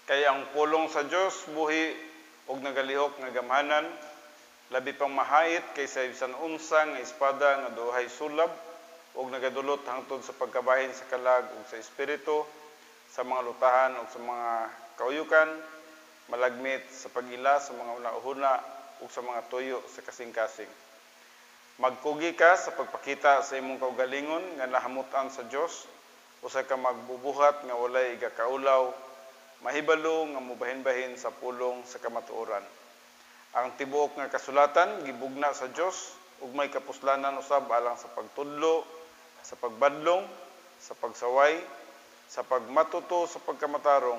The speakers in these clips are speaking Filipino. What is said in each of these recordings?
Kaya ang pulong sa Dios buhi ug nagalihok nga gamhanan, labi pang mahait kaysa bisan unsa nga espada nga duhay sulab ug nagadulot hangtod sa pagkabahin sa kalag ug sa espiritu, sa mga lutahan ug sa mga kauyukan, malagmit sa pag-ila sa mga una-una ug sa mga tuyo sa kasing-kasing. Magkugi ka sa pagpakita sa imong kaugalingon nga nahamutan sa Dios, usa ka magbubuhat nga walay igakaulaw, mahibalo nga mubahin-bahin sa pulong sa kamatuoran. Ang tibuok nga kasulatan gibugna sa Dios ug may kapuslanan usab alang sa pagtudlo, sa pagbadlong, sa pagsaway, sa pagmatuto sa pagkamatarong,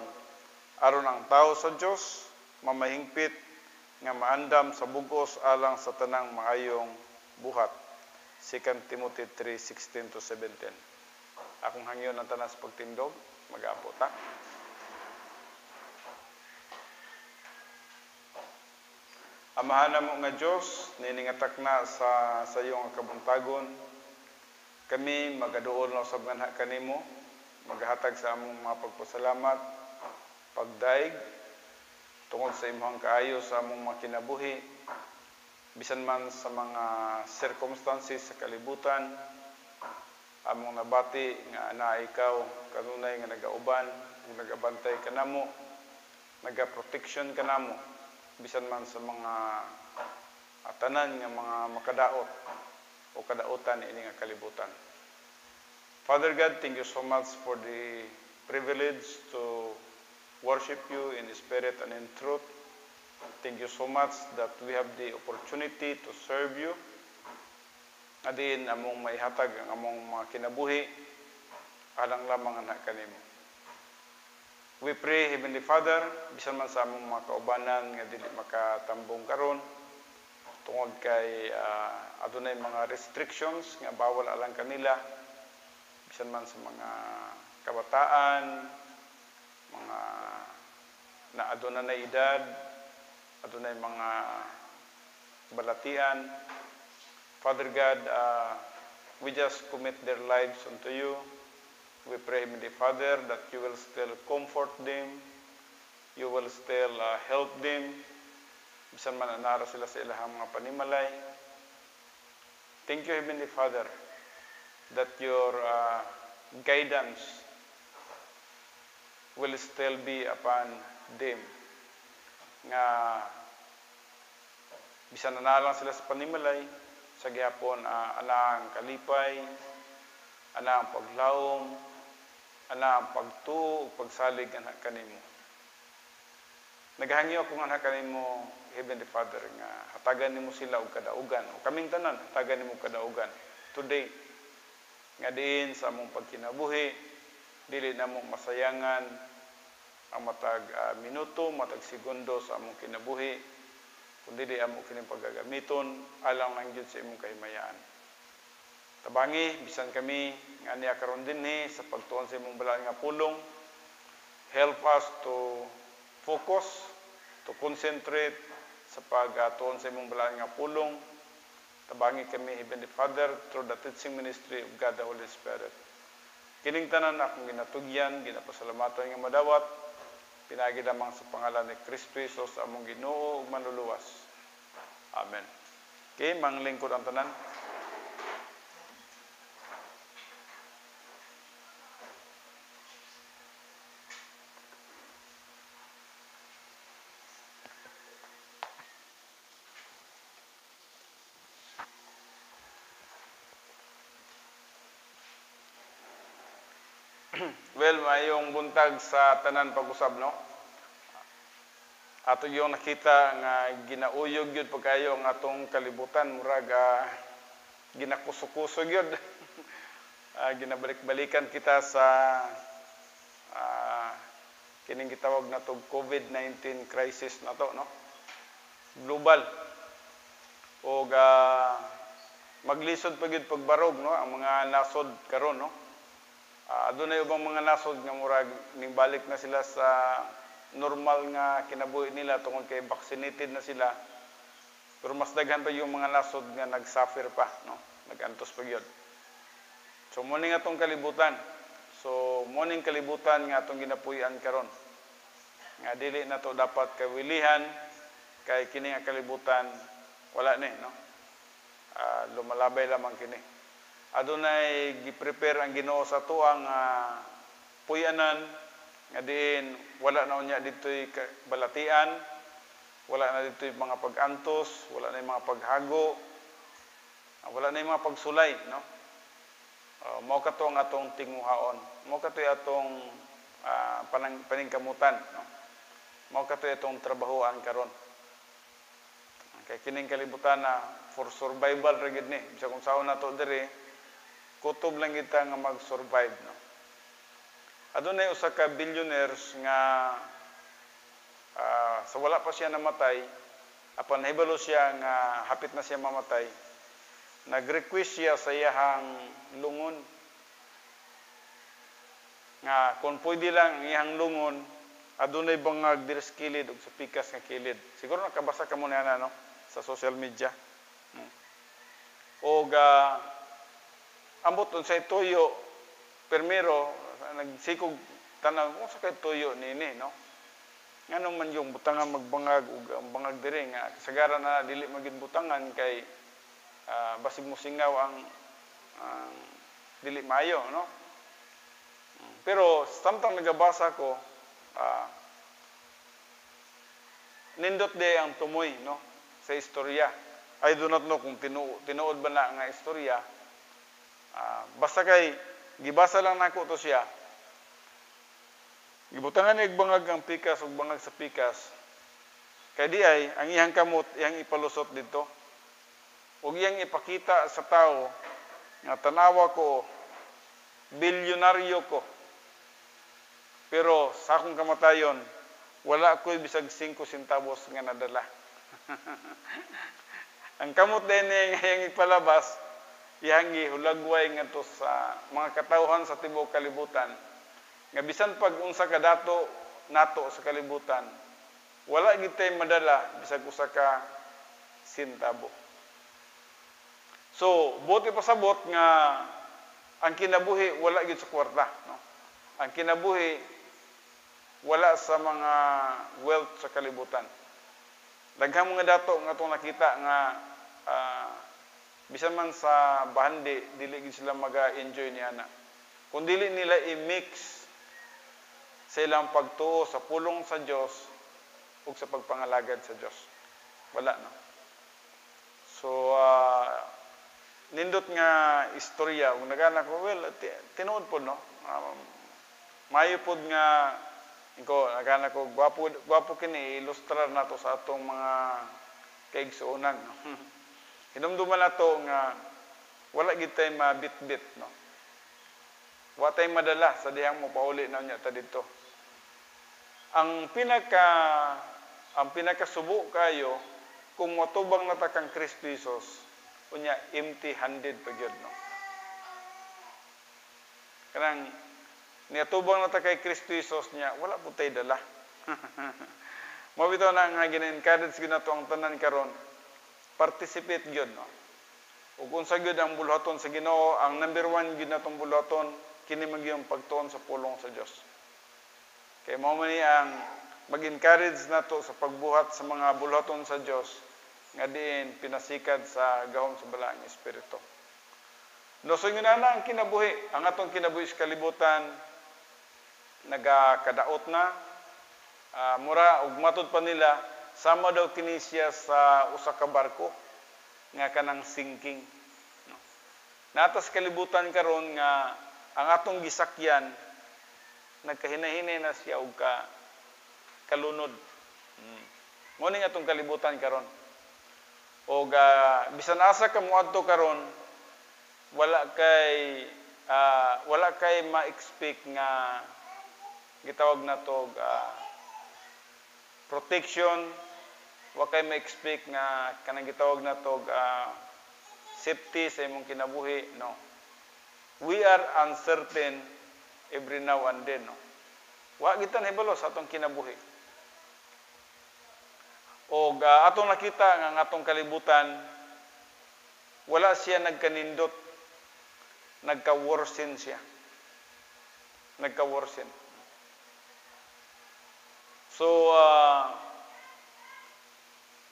aron ang tao sa Dios mamahingpit nga maandam sa bugos alang sa tanang maayong buhat. 2 Timothy 3:16-17. Akong hangyon ang tanan sa pagtindog, mag-aapo ta. Amahan mo nga Diyos, niningatak na sa iyong kabuntagon. Kami magaduol na usab nga kanimo, maghatag sa among mga pagpasalamat, pagdaig, tungod sa imong kaayo sa among mga kinabuhi, bisan man sa mga circumstances sa kalibutan, among nabati nga ana ikaw kanunay nga nagauban ug nagabantay kanamo, nagaprotection kanamo bisan man sa mga tanan nga mga makadaot o kadautan ini nga kalibutan. Father God, thank you so much for the privilege to worship you in spirit and in truth. Thank you so much that we have the opportunity to serve you. Adin among maihatag ang among mga kinabuhi alang lamang anak kanimo. We pray, Heavenly Father, bisan man sa among mga kaubanan nga dili makatambong karon tungod kay adunay mga restrictions nga bawal alang kanila, bisan man sa mga kabataan, mga na aduna na edad, adunay mga balatian. Father God, we just commit their lives unto you. We pray, Heavenly Father, that you will still comfort them, you will still help them, bisan man anara sila sa ilahang mga panimalay. Thank you, Heavenly Father, that your guidance will still be upon them. Nga bisan anara sila sa panimalay, sa gihapon ana ang kalipay, ana ang paglaom, ana ang pagtuo ug pagsalig anak kanimo. Naghangyo ako nga kanimo, Heavenly Father, nga hatagan nimo sila og kadaugan, o kaming tanan hatagan nimo kadaugan today, nga diin sa among pagkinabuhi dili namo masayangan ang matag minuto, matag segundo sa among kinabuhi, kundi dili amo kining paggagamiton alang lang gyud sa imong kahimayaan. Tabangi bisan kami nga niya karon dinhi sa pagtuon sa imong balaod nga pulong, help us to focus, to concentrate sa pagtuon sa imong balaod nga pulong. Tabangi kami, Heavenly Father, through the teaching ministry of God the Holy Spirit. Kining tanan akong ginatugyan, ginapasalamatan nga madawat, pinagi lamang sa pangalan ni Kristo Jesus among Ginoo ug manluluwas. Amen. Okay, manglingkod ang tanan. Well, mayong buntag sa tanan pag-usab, no? Ato yung nakita nga ginauyog yun pagkayo ang atong kalibutan, murag ginakusok-kusog yun. Ginabalik-balikan kita sa kining gitawag na to COVID-19 crisis na to, no? Global. O maglisod pa gyud pagbarog, no? Ang mga nasod karon, no? Adunay ubang mga nasod nga murag ning balik na sila sa normal nga kinabuhi nila tungod kay vaccinated na sila. Pero mas daghan pa yung mga nasod nga nagsuffer pa, no? Nagantos pa gyud. So mo ning atong kalibutan. So mo ning kalibutan nga atong ginapuy-an karon. nga dili na to dapat kawilihan kay kini nga kalibutan wala ni no. Lumalabay lamang kini. Adunay gi-prepare ang Ginoo sa tuang puyanan nga diin wala na unya ditoy balatian, wala na ditoy mga pag-antos, wala na mga paghago, wala na mga pagsulay no. Mao kato ang atong tinguhaon, mao kato atong paningkamutan no. Mao kato atong trabahoan karon. Kay kining kalibutan na for survival ra gid ni. Bisag kung saon nato diri, kutob lang kita nga mag-survive no. Adunay usa ka billionaires nga sa wala pa siya namatay, apan nahibalo siya nga hapit na siya mamatay, nag-request siya sa iyahang lungon nga kung pwede lang iyang lungon adunay bangag diri sa kilid ug sa pikas nga kilid. Siguro nakabasa ka mo na no sa social media. O ambot unsay tuyo permero nagsikog tanaw mo sa kay tuyo nini no. Ngano man yung butangan magbangag ug ang bangag diri nga kasagaran na dili magin butangan kay basig mo singaw ang dili maayo no. Pero samtang nagabasa ko nindot de ang tumoy no sa istorya. I do not know kung tinuod ba na nga istorya. Basta kay gibasa lang nako to siya. Gibutangan ig bangag ang pikas ug bangag sa pikas. Kay di ay ang iyang kamot iyang ipalusot dito. Ug iyang ipakita sa tao nga tanawa ko bilyonaryo ko. Pero sa akong kamatayon wala ko'y bisag 5 centavos nga nadala. Ang kamot din nga iyang ipalabas iyang gihulagway ngadto sa mga katawhan sa tibuok kalibutan. Nga bisan pag unsa ka dato nato sa kalibutan, wala gid tay madala bisag usa ka sentabo. So, buti pasabot nga ang kinabuhi wala gid sa kwarta, no? Ang kinabuhi wala sa mga wealth sa kalibutan. Daghang mga dato nga atong nakita nga bisan man sa bahandi dili gid sila maga-enjoy niana. Kung dili nila i-mix sa ilang pagtuo sa pulong sa Dios ug sa pagpangalagad sa Dios. Wala no. So nindot nga istorya ug nagana ko tinuod po no. Mayo pod nga ko nagana ko gwapo kini ilustrar nato sa atong mga kaigsuonan no. Hinumduman nato nga wala gid tay mabitbit no. Wa tay madala sa dihang mo pauli na nya ta didto. Ang pinakasubo kayo kung matubang nata kang Kristo Jesus unya empty-handed pa gyud no. Kanang niatubang nata kay Kristo Jesus niya wala po tay dala. Mo bitaw na nga gina-encourage gyud nato ang tanan karon participate gyud no. Ug unsa gyud ang bulhaton sa Ginoo, ang number 1 gyud natong bulhaton kini magyong pagtuon sa pulong sa Dios. Kay mao man ni ang mag-encourage nato sa pagbuhat sa mga bulhaton sa Dios nga diin pinasikad sa gahom sa balaang espiritu. No so na ang kinabuhi, ang atong kinabuhi sa kalibutan nagakadaot na mura ug matud pa nila sama daw kini siya sa usa ka barko nga kanang sinking no. Natas kalibutan karon nga ang atong gisakyan nagkahinahinay na siya og kalunod. Mo ning atong kalibutan karon. Og bisan asa ka moadto karon wala kay ma-expect nga gitawag nato protection, wa kay ma-expect nga kanang gitawag nato safety sa imong kinabuhi no. We are uncertain every now and then no. Wa kita nahibalo sa atong kinabuhi. O atong nakita nga ang atong kalibutan wala siya nagkanindot, nagka-worsen siya. Nagka-worsen. So,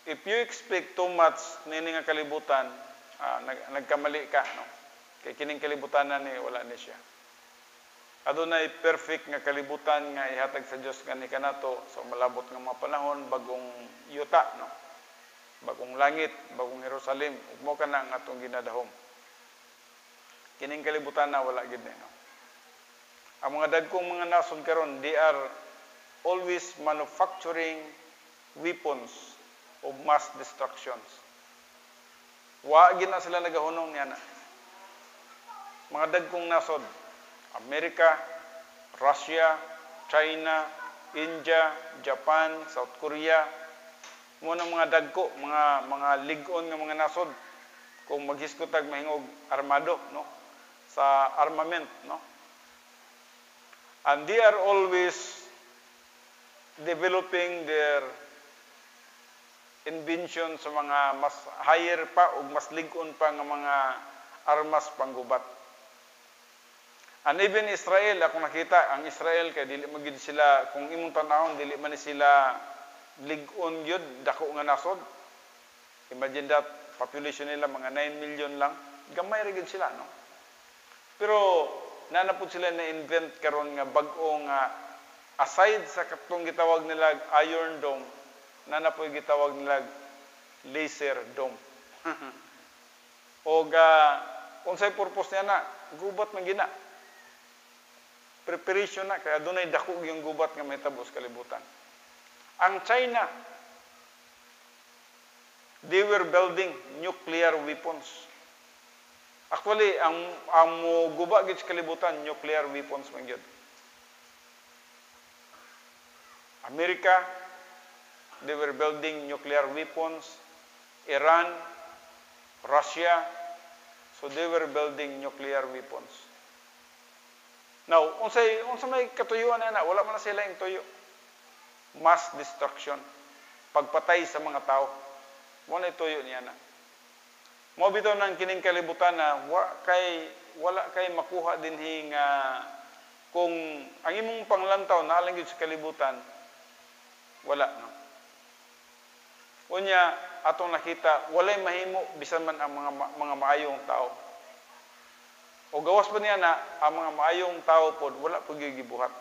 if you expect too much nini nga kalibutan, nagkamali ka, no? Kay kining kalibutan na ni wala ni siya. Adunay perfect nga kalibutan nga ihatag sa Dios kani kanato sa malabot nga mga panahon, bagong yuta, no? Bagong langit, bagong Jerusalem, ug mo kana nga atong ginadahom. Kining kalibutan na wala gid no. Ang mga dagkong mga nasod karon, they are always manufacturing weapons of mass destructions. Wa gid na sila nagahunong niya na. Mga dagkong nasod, Amerika, Russia, China, India, Japan, South Korea, mo nang mga dagko, mga lig-on nga mga nasod kung maghiskutag mahingog armado, no? Sa armament, no? And they are always developing their invention sa mga mas higher pa o mas lig-on pa nga mga armas panggubat. And even Israel, ako nakita, ang Israel, kay dili magid sila, kung imong tanawon, dili man sila lig-on yun, dako nga nasod. Imagine that, population nila, mga 9 million lang. Gamay rin sila, no? Pero, nanapod sila na-invent karon nga bag-o nga, aside sa katong gitawag nila Iron Dome, nanapod gitawag nila Laser Dome. O unsay purpose niya na, gubat man gina. Preparation na, kaya doon ay dakog yung gubat nga may tabos kalibutan. Ang China, they were building nuclear weapons. Actually, ang gubat gid sa kalibutan, nuclear weapons man gyud. America, they were building nuclear weapons. Iran, Russia, so they were building nuclear weapons. Now, unsa may katuyuan na wala man na sila yung tuyo. Mass destruction. Pagpatay sa mga tao. Mo na tuyo niya na. Mo bitaw nang kining kalibutan na wala kay makuha dinhi nga kung ang imong panglantaw na alang gyud sa kalibutan wala no. Unya atong nakita walay mahimo bisan man ang mga maayong tao. O gawas pa niya na, ang mga maayong tao po, wala po gibuhat.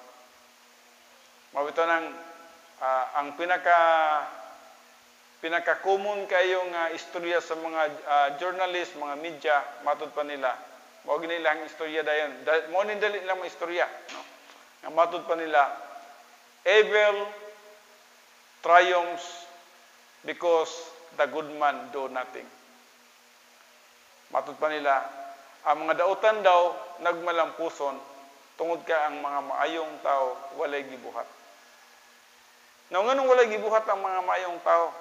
Mabito nang, ang pinaka-common kayong istorya sa mga journalist, mga media, matud pa nila. Mawag nilang istorya dayon. Mawag nindali nilang mga istorya. No? Ang matud pa nila, evil triumphs because the good man do nothing. Matud pa nila, ang mga dautan daw nagmalampuson tungod ka ang mga maayong tao walay gibuhat. Now nganong walay gibuhat ang mga maayong tao?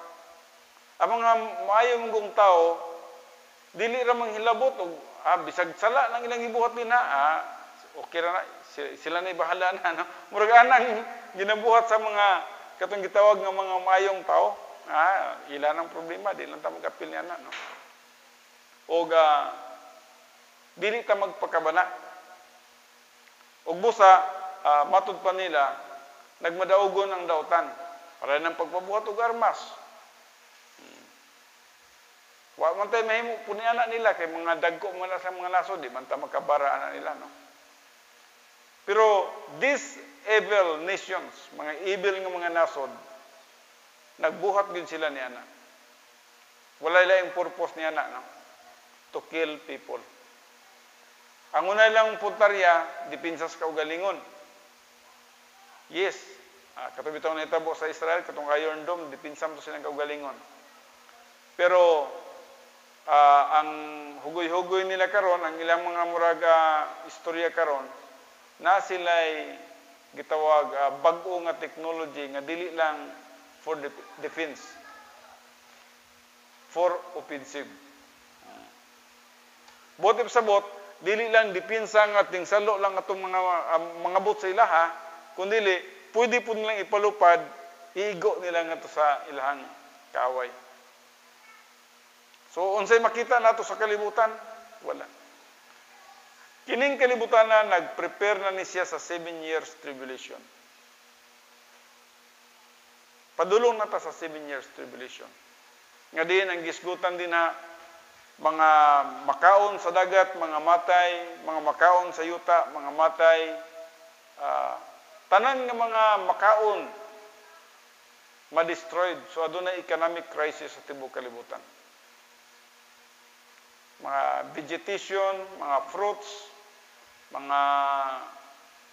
Ang mga maayong gong tao dili ra manghilabot og bisag sala lang ilang gibuhat nila okay ra na sila na bahala na no. Murag anang ginabuhat sa mga katong gitawag nga mga maayong tao ila nang problema di lang ta magapil niya na no. Og dili ta magpakabana. Ug busa matud pa nila nagmadaugon ang dautan para nang pagpabuhat og armas. Wa man tay mahimo puniana nila kay mga dagko man sa mga nasod di man ta makabara nila no. Pero these evil nations, mga evil nga mga nasod nagbuhat gid sila niana. Wala laing purpose niana no. To kill people. Ang una lang puntarya, dipinsa sa kaugalingon. Yes, katubi itong naitabo sa Israel, katong Iron Dome, dipinsa mo silang kaugalingon. Pero, ang hugoy-hugoy nila karon, ang ilang mga muraga istorya karon, na sila'y gitawag bag-o nga technology nga dili lang for defense, for offensive. Botip sa bot, dili lang dipinsa nga ating salo lang atong mga bot sa ilaha, kundi pwede po nilang ipalupad, iigo nila nga to sa ilahang kaaway. So, unsay makita nato sa kalibutan? Wala. Kining kalibutan na nag-prepare na ni siya sa 7 years tribulation. Padulong na ta sa 7 years tribulation. Nga din ang gisgutan din na mga makaon sa dagat, mga matay, mga makaon sa yuta, mga matay, tanan nga mga makaon ma-destroyed. So adunay economic crisis sa tibuok kalibutan. Mga vegetation, mga fruits, mga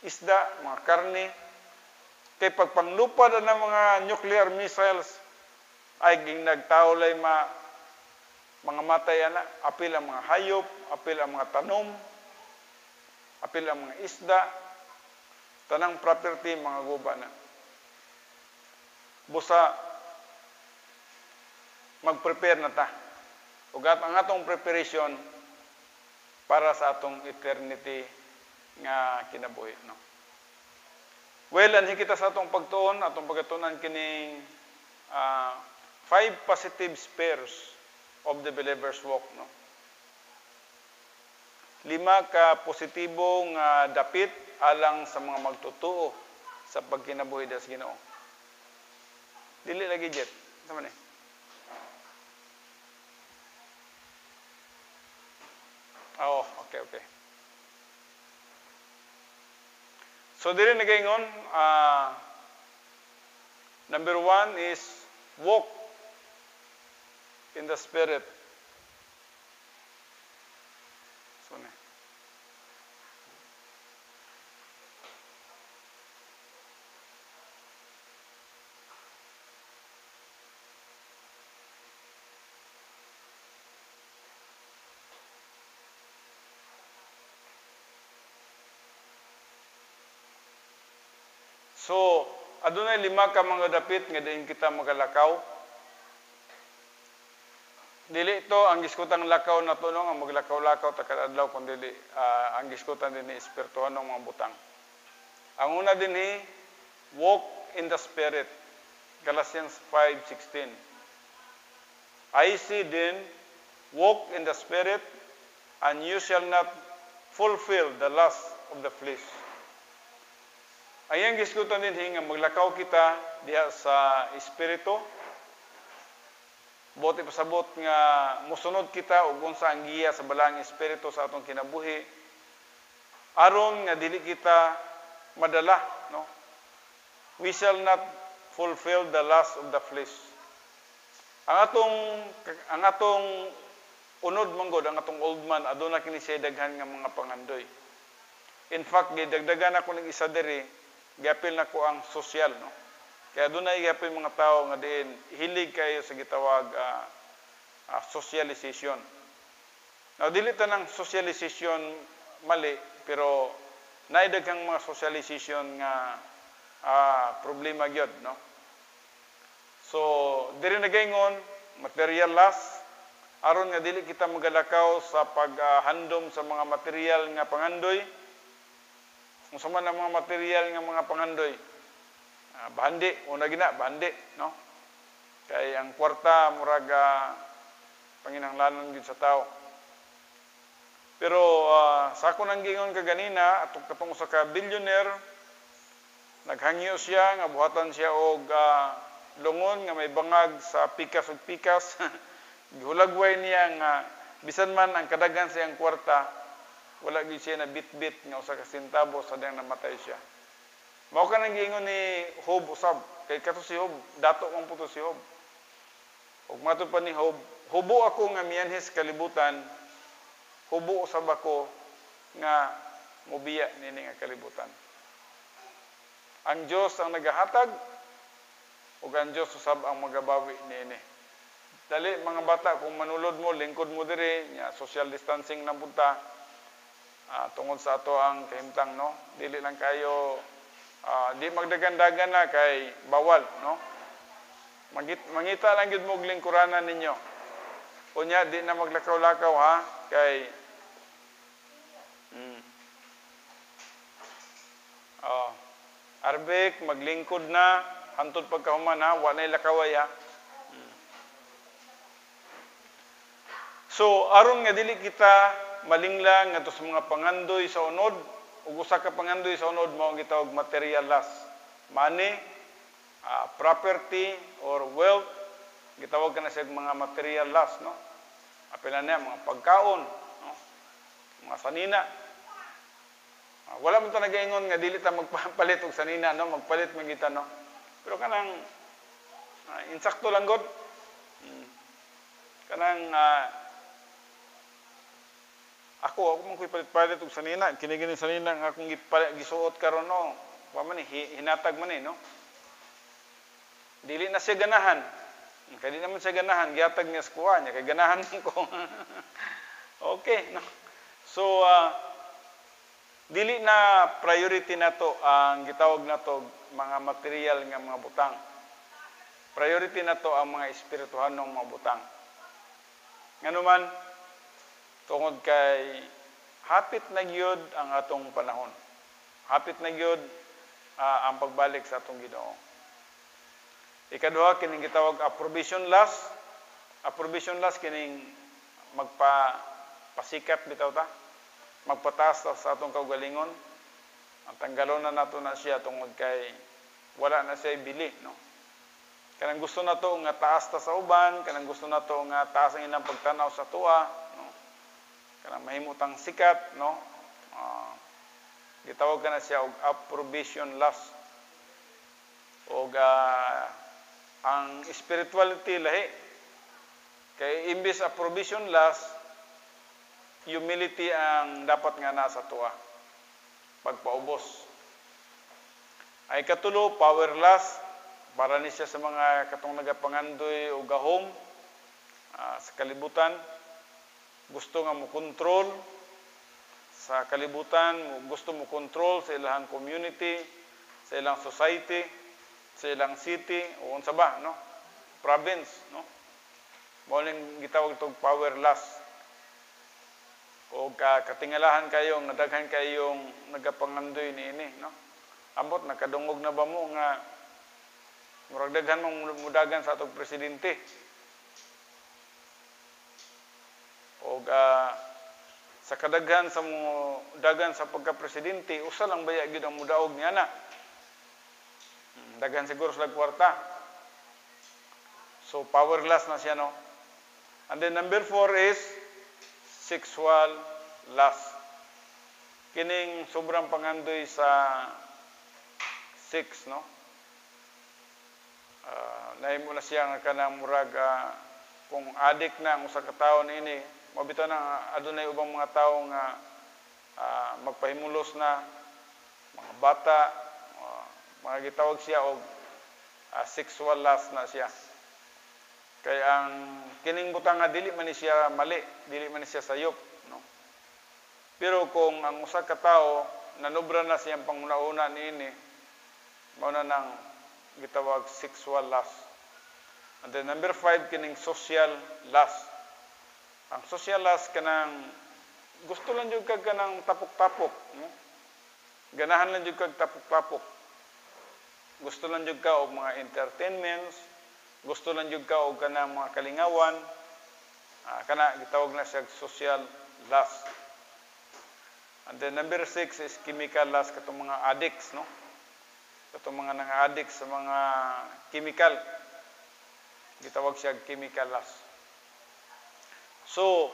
isda, mga karne. Kay pagpanglupad ng mga nuclear missiles ay nagtaulay mga matay ana, apil ang mga hayop, apil ang mga tanom, apil ang mga isda, tanang property mga guba na. Busa mag-prepare na ta. Ug ang atong preparation para sa atong eternity nga kinabuhi, no. Well, anhi kita sa atong pagtuon, atong pagatunan kining 5 positive spheres of the believer's walk, no. 5 ka positibong dapit alang sa mga magtutuo sa pagkinabuhi sa Ginoo. Dili lagi jet. Sama ni. Oh, okay. So dili nagaingon, number 1 is walk in the Spirit. So ne. So, adunay 5 ka mga dapit nga diin kita magalakaw. Dili ito ang giskutang lakaw na tunong ang maglakaw-lakaw ta kada adlaw kun dili ang giskutan dinhi espirituhan ng mga butang. Ang una dinhi walk in the Spirit. Galatians 5:16. I see then walk in the Spirit and you shall not fulfill the lust of the flesh. Ayang giskutan din nga maglakaw kita diha sa espiritu. Buti pasabot nga musunod kita ug unsa ang giya sa balang espiritu sa atong kinabuhi. Aron nga dili kita madala, no. We shall not fulfill the lust of the flesh. Ang atong unod manggod, ang atong old man aduna kini siya daghan nga mga pangandoy. In fact, gidagdagan ako ng isa diri. Gapil na ko ang social, no. Kaya doon ay gapil mga tao nga diin hilig kayo sa gitawag socialization. Now dili tanang socialization mali, pero naidaghang mga socialization nga problema gyud, no. So diri nagaingon material lust aron nga dili kita magalakaw sa paghandom sa mga material nga pangandoy. Kung sama ng mga material ng mga pangandoy, bahandi, una gina, bahandi, no? Kay ang kwarta, muraga, panginanglanan yun sa tao. Pero sa ako nang gingon kaganina, atong katong sa ka-billionaire, naghangyo siya, nga buhatan siya og lungon, nga may bangag sa pikas ug pikas. Gihulagway niya nga, bisan man ang kadagan siyang kwarta, wala gyud siya na bit-bit nga usa ka sentabo sa dayang namatay siya. Mao ka nang giingon ni Job usab, kay kato si Job, dato man puto si Job. Ug matud pa ni Job, hubo ako nga mianhis kalibutan, hubo usab ako nga mobiya nini nga kalibutan. Ang Dios ang nagahatag ug ang Dios usab ang magabawi niini. Dali mga bata, kung manulod mo, lingkod mo diri, nya social distancing na punta. Tungod sa ato ang kahimtang, no, dili lang kayo di magdagan-dagan na kay bawal, no. Mangita lang gyud mo og lingkuranan ninyo. Unya di na maglakaw-lakaw, ha, kay Arbek maglingkod na hantod pagkahuman, ha, wa nay lakaway, ha. So aron nga dili kita malinglang ngadto sa mga pangandoy sa unod, ug usa ka pangandoy sa unod mao ang gitawag material lust. Money, property or wealth, gitawag ka na siya mga material loss, no? Apila na mga pagkaon, no? Mga sanina. Wala mo ito nag-ingon nga dili ta magpalit og sanina, no? Magpalit man kita, no? Pero kanang insakto lang god. Kanang ako mong palit-palit og sanina, kini sanina nga akong gisuot karon, no? Wa man hinatag man no? Dili na siya ganahan. Kaya di naman siya ganahan, gihatag niya sa kuha niya, kaya ganahan ko. Okay, no? So, dili na priority na to ang gitawag na to mga material nga mga butang. Priority na to ang mga espirituhan ng mga butang. Nganuman, tungod kay hapit na gyud ang atong panahon. Hapit na gyud ang pagbalik sa atong Ginoo. Ikaduha, kining gitawag approbation loss. Approbation loss kining magpasikat bitaw ta. Magpataas sa atong kaugalingon. Ang tanggalon na nato na siya tungod kay wala na siya bili, no? Kanang gusto na to nga taas ta sa uban, kanang gusto na to nga taas ang ilang pagtanaw sa tuwa, no? Kanang mahimutang sikat, no? Gitawag ka na siya og approbation loss. Og ang spirituality lahi. Kay imbis approbation loss, humility ang dapat nga nasa tuwa. Pagpaubos. Ay katulo, power loss. Para ni siya sa mga katong nagapangandoy o gahom sa kalibutan. Gusto nga mo control sa kalibutan, gusto mo control sa ilang community, sa ilang society, sa ilang city, o unsa ba, no? Province, no? Mauling gitawag itong power loss. O katingalahan kayo, nadaghan kayong nagapangandoy niini, no? Ambot, nakadungog na ba mo nga murag daghan mong mudagan sa atong presidente? O sa kadaghan sa mudagan sa pagka-presidente, usa lang baya gyud ang mudaog niya na. Daghan siguro sa kwarta. So, powerless na siya, no? And then, number 4 is sexual lust. Kining sobrang pangandoy sa sex, no? Nahimo na siya nga kanang murag kung addict na ang usa ka tawo niini, mabitaw na adunay ubang mga tawo nga magpahimulos na, mga bata, mga gitawag siya og sexual lust na siya. Kaya ang kining butang nga dili man ni siya mali, dili man ni siya sayop, no? Pero kung ang usa ka tawo nanubra na siyang panguna-una niini, mao na nang gitawag sexual lust. And then number 5, kining social lust. Ang social lust kanang gusto lang jud kag kanang tapok-tapok, no? Ganahan lang jud kag tapok-tapok. Gusto lang jud ka og mga entertainments, gusto lang jud ka og kanang mga kalingawan. Kana gitawag na siya social lust. And then number 6 is chemical lust, katong mga addicts, no? Katong mga nanga-addict sa mga chemical. Gitawag siya chemical lust. So,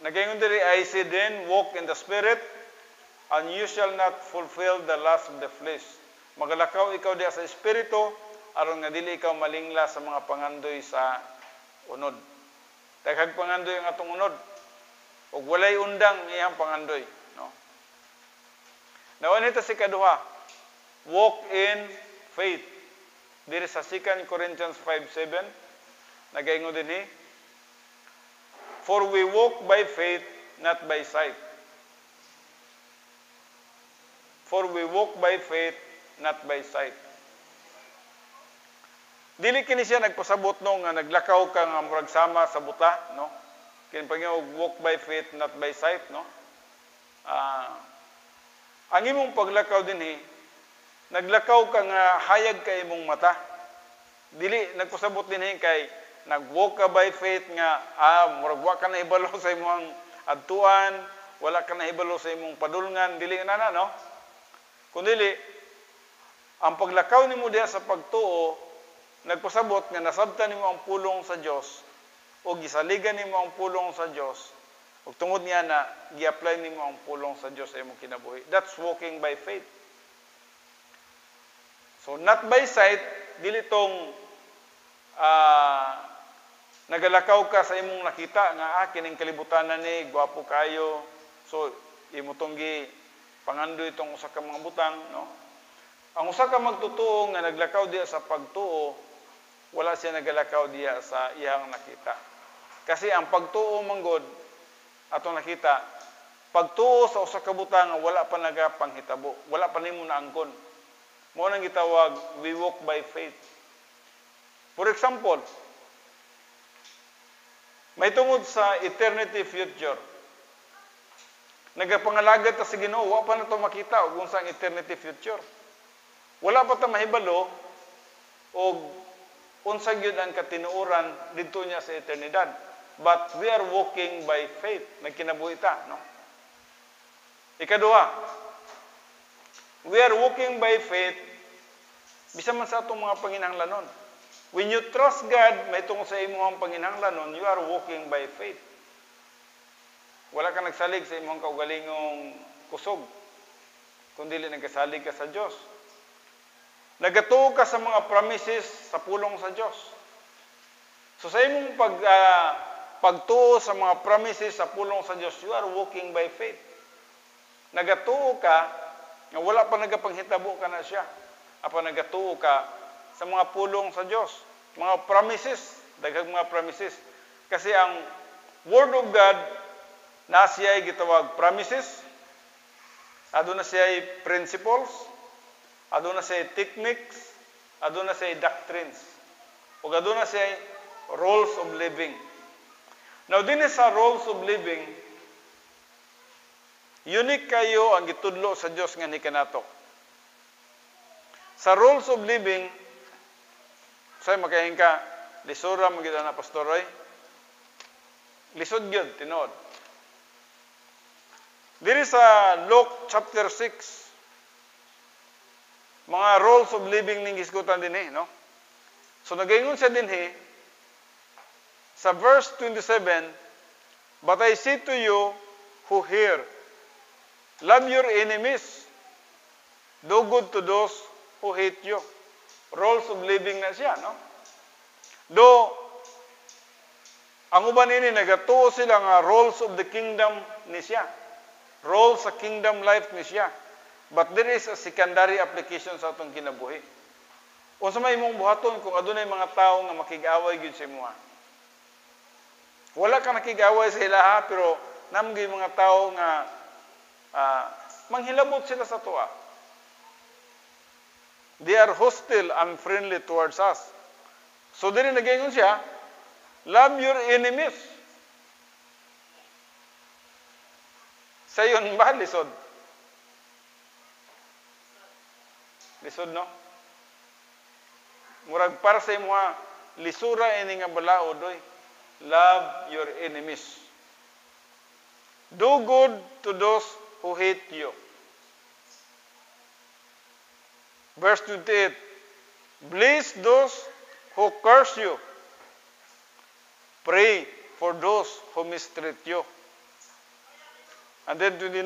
nagaingon diri I say then, walk in the spirit, and you shall not fulfill the lust of the flesh. Magalakaw ikaw diha sa espiritu, aron nga dili ikaw malingla sa mga pangandoy sa unod. Daghang pangandoy ang atong unod. Ug walay undang iyang pangandoy, no? Nawan ito si kaduha, walk in faith. Diri sa 2 Corinthians 5:7, nagaingon dinhi, for we walk by faith, not by sight. For we walk by faith, not by sight. Dili kini siya nagpasabot no nga naglakaw ka nga murag sama sa buta, no? Kini pagyo walk by faith, not by sight, no? Ang imong paglakaw dinhi, naglakaw ka nga hayag ka imong mata. Dili nagpasabot dinhi kay nag-walk ka by faith nga murag wa ka na ibalo sa imong adtuan, wala ka na ibalo sa imong padulngan, dili na no? Kundili Ang paglakaw nimo diha sa pagtuo, nagpasabot nga nasabtan nimo ang pulong sa Dios o gisaligan nimo ang pulong sa Dios. Ug tungod niya na gi-apply nimo ang pulong sa Dios sa imong kinabuhi. That's walking by faith. So not by sight, dili tong nagalakaw ka sa imong nakita nga kining kalibutanan ni gwapo kayo. So imo tong gi pangandoy itong usa ka mga butang, no? Ang usa ka magtutuo nga naglakaw diya sa pagtuo, wala siya nagalakaw diya sa iyang nakita. Kasi ang pagtuo manggod atong nakita, pagtuo sa usa ka butang wala pa nagapanghitabo, wala pa nimo naangkon. Mao nang gitawag we walk by faith. For example, may tungod sa eternity future. Nagapangalagat ta sa Ginoo, wa pa na to makita og unsang eternity future. Wala pa ta mahibalo og unsa gyud ang katinuoran didto niya sa eternidad. But we are walking by faith. Nagkinabuhi ta, no? Ikaduha, we are walking by faith bisan man sa atong mga panginahanglanon. When you trust God, may tungod sa imong panginahanglanon, you are walking by faith. Wala ka nagsalig sa imong kaugalingong kusog, kundi nagkasalig ka sa Dios. Nagatuo ka sa mga promises sa pulong sa Dios. So sa imong pagtuo sa mga promises sa pulong sa Dios, you are walking by faith. Nagatuo ka nga wala pa nagapanghitabo ka na siya. Apan nagatuo ka sa mga pulong sa Dios, mga promises, daghang mga promises. Kasi ang Word of God na siya'y gitawag promises, aduna siya'y principles, aduna siya'y techniques, aduna siya'y doctrines, ug aduna siya'y rules of living. Now, din sa rules of living, unique kayo ang gitudlo sa Dios nga ni kanato. Sa rules of living, say makahin ka, lisura mo gid na pastoroy. Lisod gyud tinuod. Diri sa Luke chapter 6, mga rules of living ning gisgutan dinhi, no? So nagaingon siya dinhi sa verse 27, but I say to you who hear, love your enemies, do good to those who hate you. Rules of living na siya, no? Do ang uban ini nagatuo sila nga rules of the kingdom ni siya. Rules sa kingdom life ni siya. But there is a secondary application sa atong kinabuhi. Unsa may imong buhaton kung adunay mga tawo nga makig-away gyud sa imuha. Wala ka nakig-away sa ilaha pero namgi mga tawo nga manghilabot sila sa tuwa. They are hostile, unfriendly towards us. So diri nagaingon siya, love your enemies. Sayon ba lisod? Lisod, no? Murag para sa imuha, lisura ini nga balaod, oy. Love your enemies. Do good to those who hate you. Verse 28, bless those who curse you. Pray for those who mistreat you. And then 29,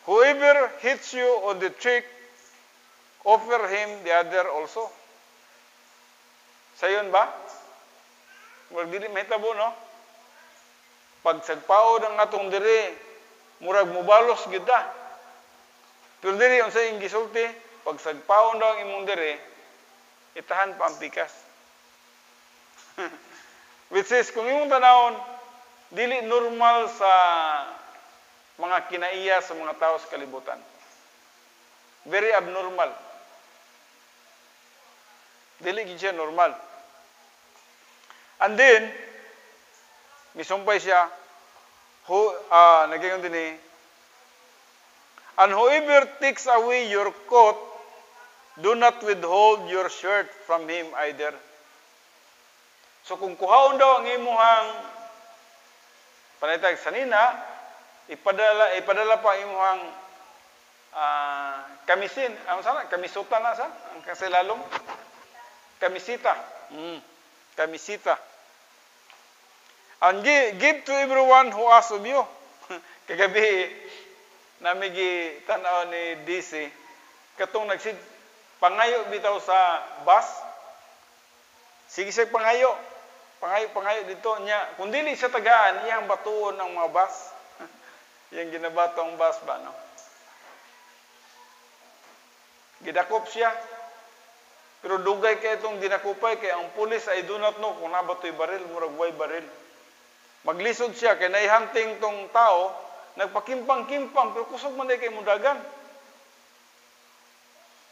whoever hits you on the cheek, offer him the other also. Sayon ba? Murag dili mahitabo, no? Pag sagpaod ang atong diri, murag mubalos gyud ta. Pero diri unsa ing gisulti, pag sagpaon daw ang imong diri, itahan pa ang pikas. Which is, kung imong tanawon, dili normal sa mga kinaiya sa mga tao sa kalibutan. Very abnormal. Dili gid siya normal. And then, misumpay siya, nagayon din eh, and whoever takes away your coat, do not withhold your shirt from him either. So kung kuhaon daw ang imuhang panaytag sanina, ipadala pa imuhang kamisin. Ano sana? Kamisuta na sa? Ang kasilalom? Kamisita. Kamisita. And give to everyone who asks of you. Kagabi, namigi tanaw ni DC, katong pangayo bitaw sa bus. Sige siya pangayo. Pangayo dito niya. Kung dili siya tagaan, iyang batuon ng mga bus. Iyang ginabato ang bus ba, no? Gidakop siya. Pero dugay kay itong dinakupay, kay ang pulis ay do not know kung nabatoy baril, murag way baril. Maglisod siya, kay naihunting tong tao, nagpakimpang-kimpang, pero kusog man kay mudagan.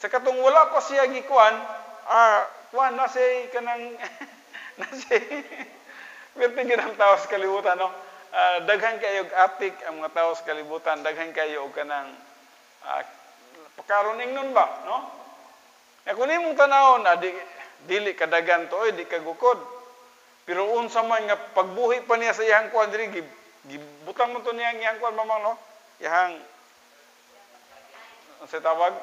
Sa katong wala pa siya gikuan, nasay kanang, nasay, pirtigin ang tao sa kalibutan, no? Daghan kayo atik ang mga tao sa kalibutan, daghan kayo kanang, pakaroning nun ba, no? Kung imong tanawon, dili kadagan to, di kagukod. Pero unsa man nga pagbuhi pa niya sa iyang kuan diri, gibutang mo to niya ang iyang kuan mamang, no? Iyang, sa tawag?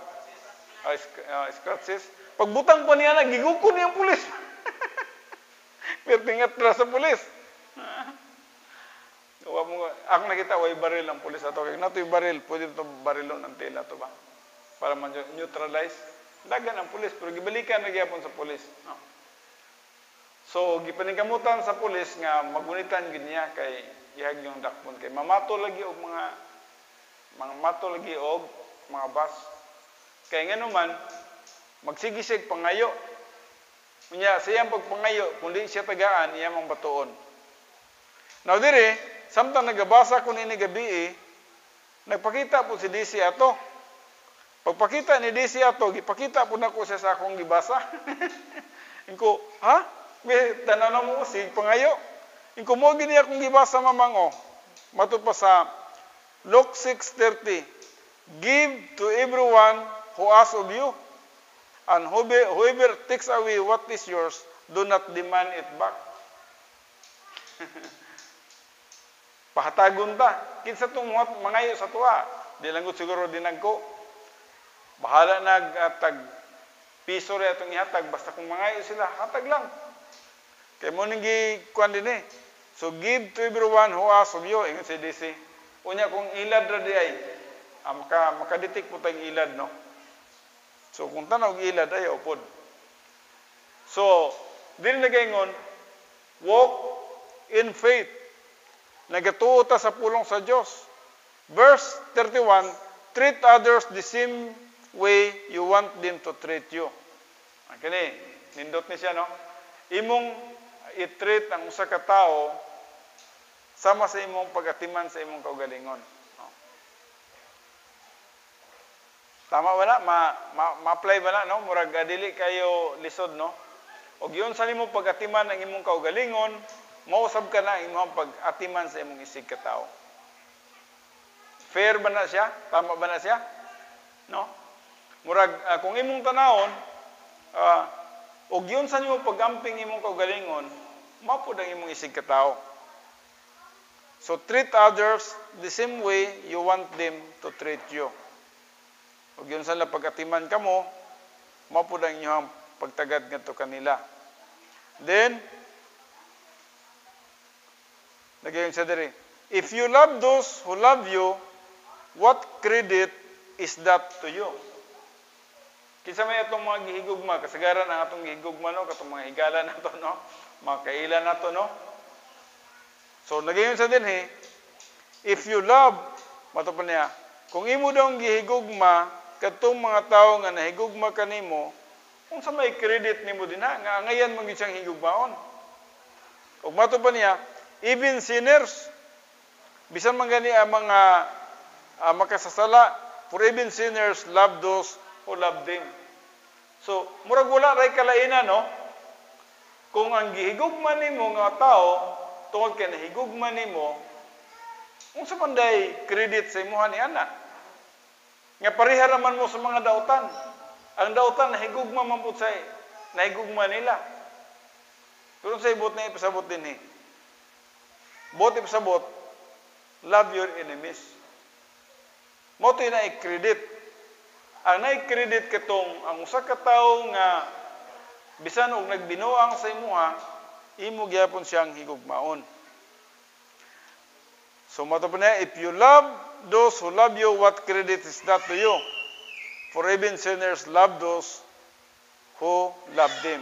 Scratches. Pagbutang pa niya na, gigukod niya ang pulis. Pero tingat na sa pulis. Ako nakita, way baril ang pulis ato. Kaya nato yung baril, pwede ito barilon ng tela to ba? Para man neutralize. Dagan ang pulis, pero gibalikan na gyapon sa pulis. No? So, gipaningkamutan sa pulis nga magunitan gid niya kay ihag yung dakpon kay mamato lagi og mga mato lagi og mga bus. Kay nganuman magsigisig pangayo. Unya siyang pagpangayo kundi siya tagaan iya mang batuon. Now dire, samtang nagabasa ko ni gabi nagpakita po si DC ato. Pagpakita ni DC ato, gipakita po na ko siya sa akong gibasa. Inko, ha? May tanaw mo si pangayo. Inko mo gini akong gibasa mamango. Matod pa sa Luke 6:30. Give to everyone who asks of you. And whoever takes away what is yours, do not demand it back. Pahatagon ta. Kinsa tong mangayo sa tuwa. Di lang siguro dinagko. Bahala nagtag piso rin itong ihatag. Basta kung mangayo sila, hatag lang. Kaya mo nang gikuan din So, give to everyone who asks of you. Ingat si DC. Unya kung ilad ra di ay, makaditik po tayong ilad, no? So, kung tanaw ilad ay, upod. So, din nagaingon, walk in faith. Nagatuo ta sa pulong sa Diyos. Verse 31, treat others the same way you want them to treat you. Kani, nindot ni siya, no? Imong i-treat ang usa ka tao sama sa imong pag-atiman sa imong kaugalingon. No? Tama ba na? Ma-apply ba na, no? Murag dili kayo lisod, no? Og yun sa nimo pag-atiman ang imong kaugalingon, mausab ka na ang imong pag-atiman sa imong isig ka tao. Fair ba na siya? Tama ba na siya? No? Murag, kung imong tanawon, og yun sa nimo pag-amping imong kaugalingon, mapod ang imong isig ka tao. So, treat others the same way you want them to treat you. Og yun sa nila pag-atiman ka mo, mapod ang inyong pagtagad nga to kanila. Then, nagyayong sa diri, if you love those who love you, what credit is that to you? Kinsa may atong mga gihigugma, kasagaran ang atong gihigugma, no? Katong mga higala nato, no? Mga kaila nato, no? So, nagayon sa din, if you love, mato pa niya, kung imo daw gihigugma, katong mga tao nga nahigugma kanimo, kung sa may credit nimo din nga ngayon mong siyang higugmaon. Kung mato pa niya, even sinners, bisan man gani ang mga makasasala, for even sinners love those who love them. So, murag wala ray kalainan, no? Kung ang gihigugma nimo nga tao, tungod kay nahigugma nimo, unsa man day credit sa imuha ni ana? Nga pareha raman mo sa mga dautan. Ang dautan nahigugma man pud sa nahigugma nila. Pero sa ibot na ipasabot din Bot ipasabot, love your enemies. Mo to na i-credit. ang naikredit katong ang usa ka tawo nga bisan og nagbinuang sa imuha, imo gyapon siyang higugmaon. So mato pa niya, if you love those who love you, what credit is that to you? For even sinners love those who love them.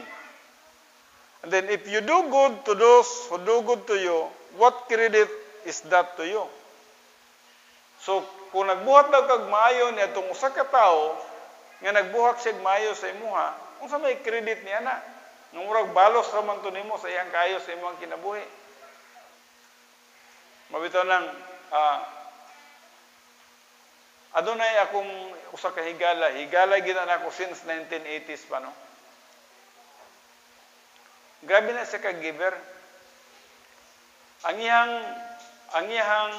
And then if you do good to those who do good to you, what credit is that to you? So kung nagbuhat daw kag maayo ni atong usa ka tawo nga nagbuhat siya maayo sa imuha, unsa may credit niya na? Nga murag balos ra man to nimo sa iyang kaayo sa imong kinabuhi. Mabitaw nang adunay akong usa ka higala gid ako since 1980s pa no. Grabe na siya ka giver. Ang iyang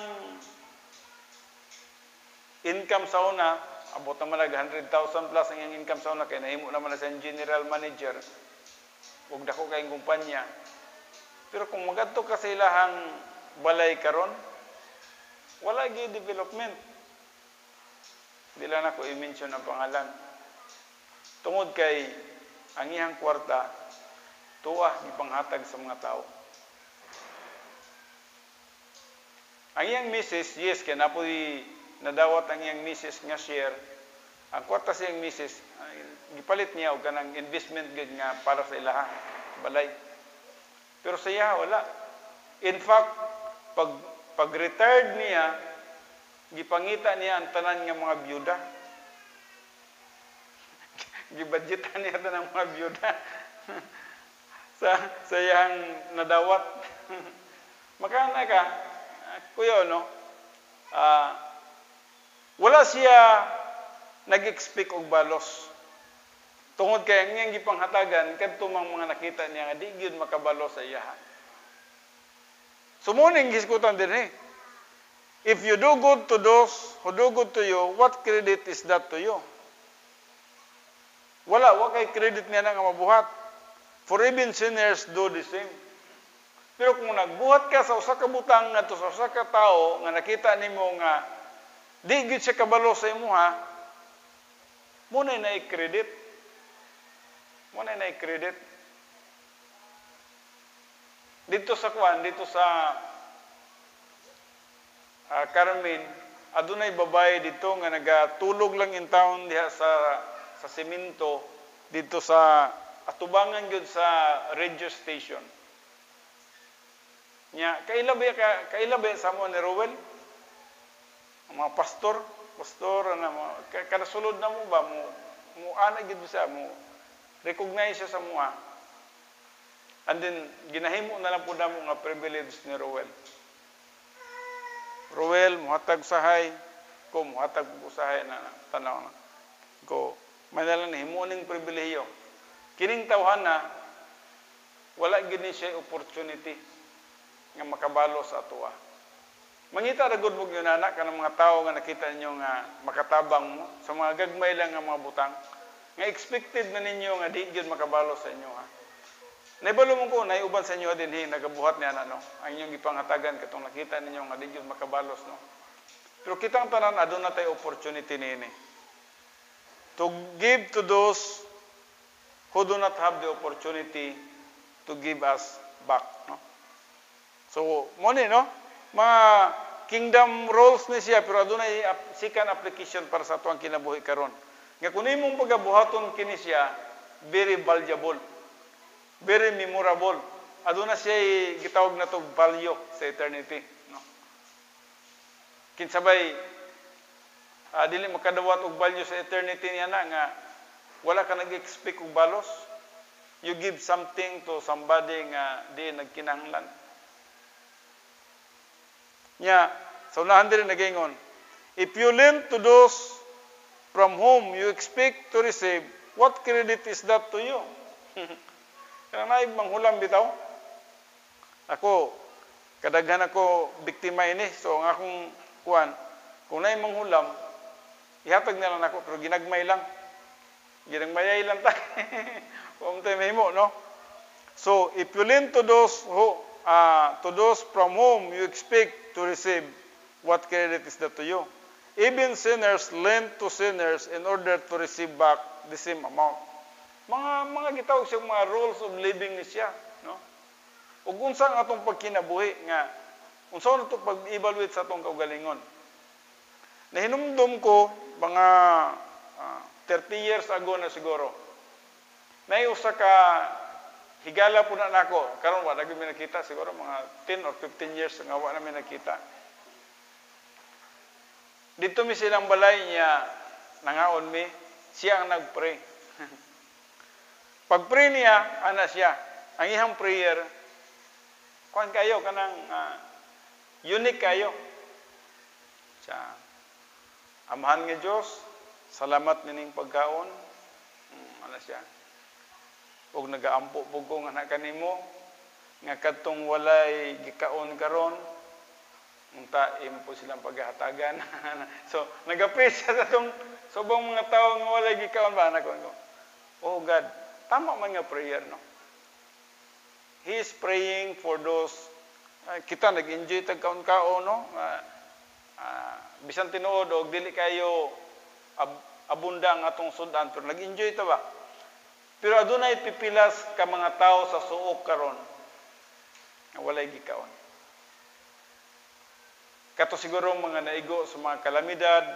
income sa una, abot naman nag 100,000 plus ang iyang income sa una, kaya nahimo naman na siyang general manager, huwag dako kayong kumpanya. Pero kung magadto ka sa ilahang balay karon, wala gyud development. Di lang ako i-mention ang pangalan. Tungod kay ang iyang kwarta, tuwa gipanghatag sa mga tao. Ang iyang misis, yes, kaya napoy nadawat ang iyang misis nga share. Ang kwarta sa iyang misis, gipalit niya og kanang investment gid nga para sa ilaha, balay. Pero sa iya wala. In fact, pag retired niya, gipangita niya ang tanan nga mga byuda. Gibudgetan niya tanan mga byuda. sa iyang nadawat. Makana ka, kuya, no? Wala siya nag-expect og balos. Tungod kay ang iyang gipanghatagan kadto mang mga nakita niya nga di gyud makabalos sa iya. Sumuning giskutan din if you do good to those who do good to you, what credit is that to you? Wala kay credit niya nga mabuhat. For even sinners do the same. Pero kung nagbuhat ka sa usa ka butang ngadto sa usa ka tawo nga nakita nimo nga di gid siya kabalo sa imuha, muna na i-credit. Muna na i-credit. Dito sa Carmen, adunay babae dito nga nagatulog lang in town diha sa semento dito sa atubangan gyud sa radio station. Nya kaila ba sa mo ni Rowel? Ang mga pastor na kada sulod na mo ba mo ana gid siya mo recognize siya sa mua. And then ginahimo na lang pud namo nga privilege ni Rowel. Rowel muhatag usahay ko muhatag usahay na tanaw na ko manalang himo ning pribilehiyo. Kining tawhana wala gid ni siya opportunity nga makabalo sa atuwa. Mangita ra gud mo gyud anak kanang mga tawo nga nakita ninyo nga makatabang mo sa mga gagmay lang nga mga butang nga expected na ninyo nga di gyud makabalo sa inyo ha. Naibalo mo ko naiuban sa inyo dinhi nagabuhat niya ano ang inyong gipanghatagan katong nakita ninyo nga di gyud makabalos no. Pero kitang tanan aduna tay opportunity niini to give to those who do not have the opportunity to give us back no. So mo ni no mga kingdom roles ni siya pero adunay sikan application para sa tuang kinabuhi karon. Nga kun imong pagabuhaton kini siya very valuable, very memorable. Aduna siya gitawag na to value sa eternity, no. Kinsabay dili makadawat og value sa eternity niya na nga wala ka nag-expect og balos. You give something to somebody nga di nagkinahanglan. Nya, sa unahan din nagingon, if you lend to those from whom you expect to receive, what credit is that to you? Kaya na manghulam bitaw. Ako, kadaghan ako biktima ini, so ang akong kuan, kung na manghulam, ihatag na lang ako, pero ginagmay lang. Ginagmayay lang tayo. Kung tayo mahimo, no? So, if you lend to those from whom you expect to receive, what credit is that to you? even sinners lend to sinners in order to receive back the same amount. Mga gitawag siya mga rules of living ni siya, no? Ug unsa ang atong pagkinabuhi nga unsa na to pag-evaluate sa atong kaugalingon. Nahinumdum ko mga 30 years ago na siguro. May usa ka higala po na nako, karon wa na gyud mi nakita siguro mga 10 or 15 years nga wa na mi nakita. Dito mi silang balay niya nangaon mi, siya ang nagpray. Pag-pray niya, ana siya, ang ihang prayer, kuan kayo kanang unique kayo. Siya, amahan nga Diyos, salamat nining pagkaon. Ana siya. Ug nagaampo pug ko nga kanimo nga kadtong walay gikaon karon unta imo po silang paghatagan. So nagapray siya sa tong subong mga tawo nga walay gikaon ba nako. Oh God, tama man nga prayer, no? He is praying for those kita nag-enjoy tag kaon-kaon, no? Bisan tinuod og dili kayo abunda nga atong sudan pero nag-enjoy ta ba? Pero adunay pipilas ka mga tao sa suok karon nga walay gikaon. Kato siguro mga naigo sa mga kalamidad,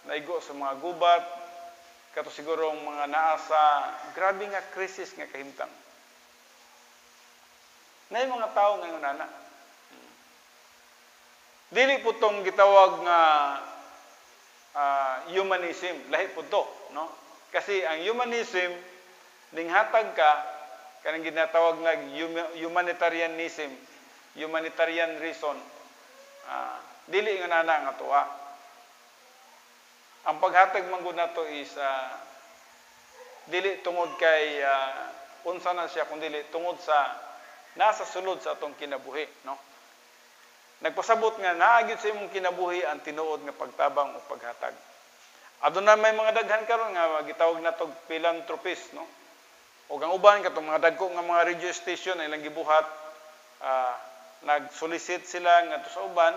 naigo sa mga gubat, kato siguro mga naa sa grabe nga krisis nga kahimtang. Nay mga tao ngayon nana. Dili po tong gitawag nga humanism, lahi po to, no? Kasi ang humanism ninghatag ka kanang ginatawag nga humanitarianism, humanitarian reason. Dili nga nana nga tuwa. Ang paghatag man gud nato is dili tungod kay unsa na siya kun dili tungod sa nasa sulod sa atong kinabuhi, no? Nagpasabot nga naa gyud sa imong kinabuhi ang tinuod nga pagtabang o paghatag. Aduna may mga daghan karon nga gitawag natog philanthropist, no? O ang uban katong mga dagko nga mga radio station ilang gibuhat nag-solicit sila ngadto sa uban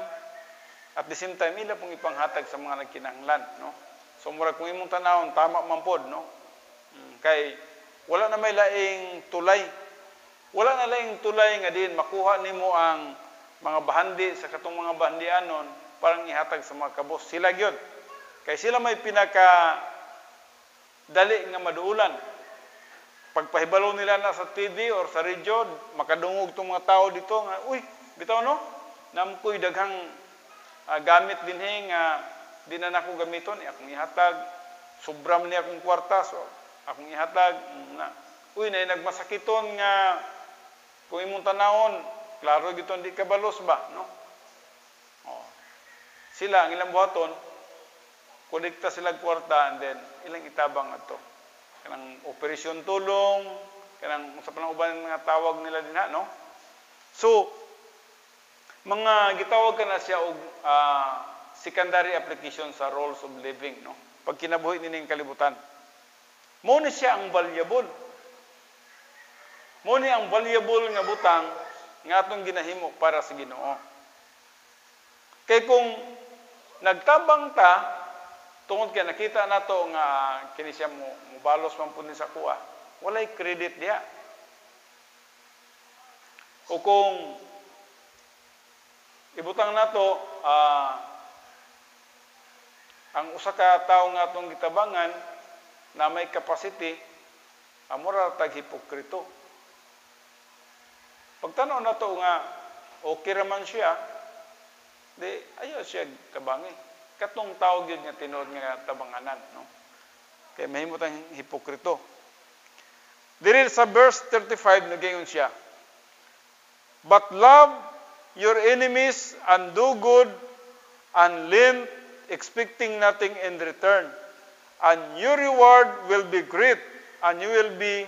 at the same time ila pong ipanghatag sa mga nagkinahanglan, no? So murag kung imong tanawon tama man pod, no? Kay wala na may laing tulay. Wala na laing tulay nga din makuha nimo ang mga bahandi sa katong mga bahandianon parang ihatag sa mga kabos. Sila gyud. Kay sila may pinaka dali nga maduulan. Pagpahibalo nila na sa TV or sa radio, makadungog tong mga tao dito nga, uy, bitaw no? Namkoy daghang gamit dinhi nga di na nako gamiton, akong ihatag. Sobram ni akong kwarta, so akong ihatag. Uy, na nagmasakiton nga kung imong tanawon, klaro giton di kabalos ba, no? Oh. Sila ang ilang buhaton, kolekta sila kwarta and then ilang itabang ato. Kanang operasyon tulong, kanang sa panang uban mga tawag nila din no? So, mga gitawag ka na siya og secondary application sa rules of living, no? Pag kinabuhi nining kalibutan. Mo ni siya ang valuable. Mo ni ang valuable nga butang nga atong ginahimo para sa Ginoo. Kay kung nagtabang ta tungod kay nakita nato nga kini siya mubalos man pud ni sa kuha, walay credit diha. O kung ibutang nato ang usa ka tawo nga atong gitabangan na may capacity, amora tag hipokrito. Pagtanaw nato nga okay ra man siya, di ayo siya tabangi. Katong tawag yun nga tinuod nga tabanganan, no? Kaya mahimot ang hipokrito. Diri sa verse 35 nagayon siya. But love your enemies and do good and lend, expecting nothing in return. And your reward will be great, and you will be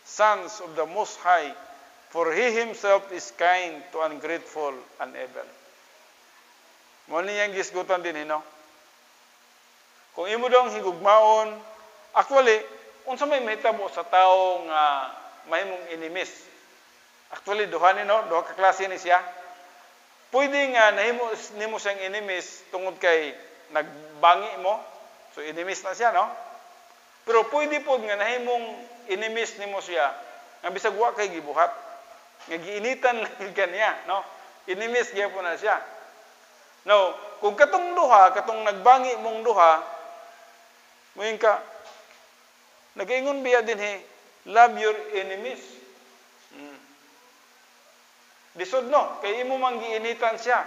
sons of the Most High, for He Himself is kind to ungrateful and evil. Mo niyang gisgutan din, no? Kung imo daw higugmaon, actually, unsa may mahitabo sa tao nga mahimong enemies. Actually, duha ka klase ni siya. Pwede nga nahimo nimo siyang enemies tungod kay nagbangi mo, so inimis na siya, no? Pero pwede po nga nahimong inimis nimo siya, nga bisag wa kay gibuhat. Nga giinitan lang kaniya, no? Inimis gyapon na siya. Now, kung katong duha, katong nagbangi mong duha, muing ka, nag-ingon biya din love your enemies. Disod no, kay imo man giinitan siya,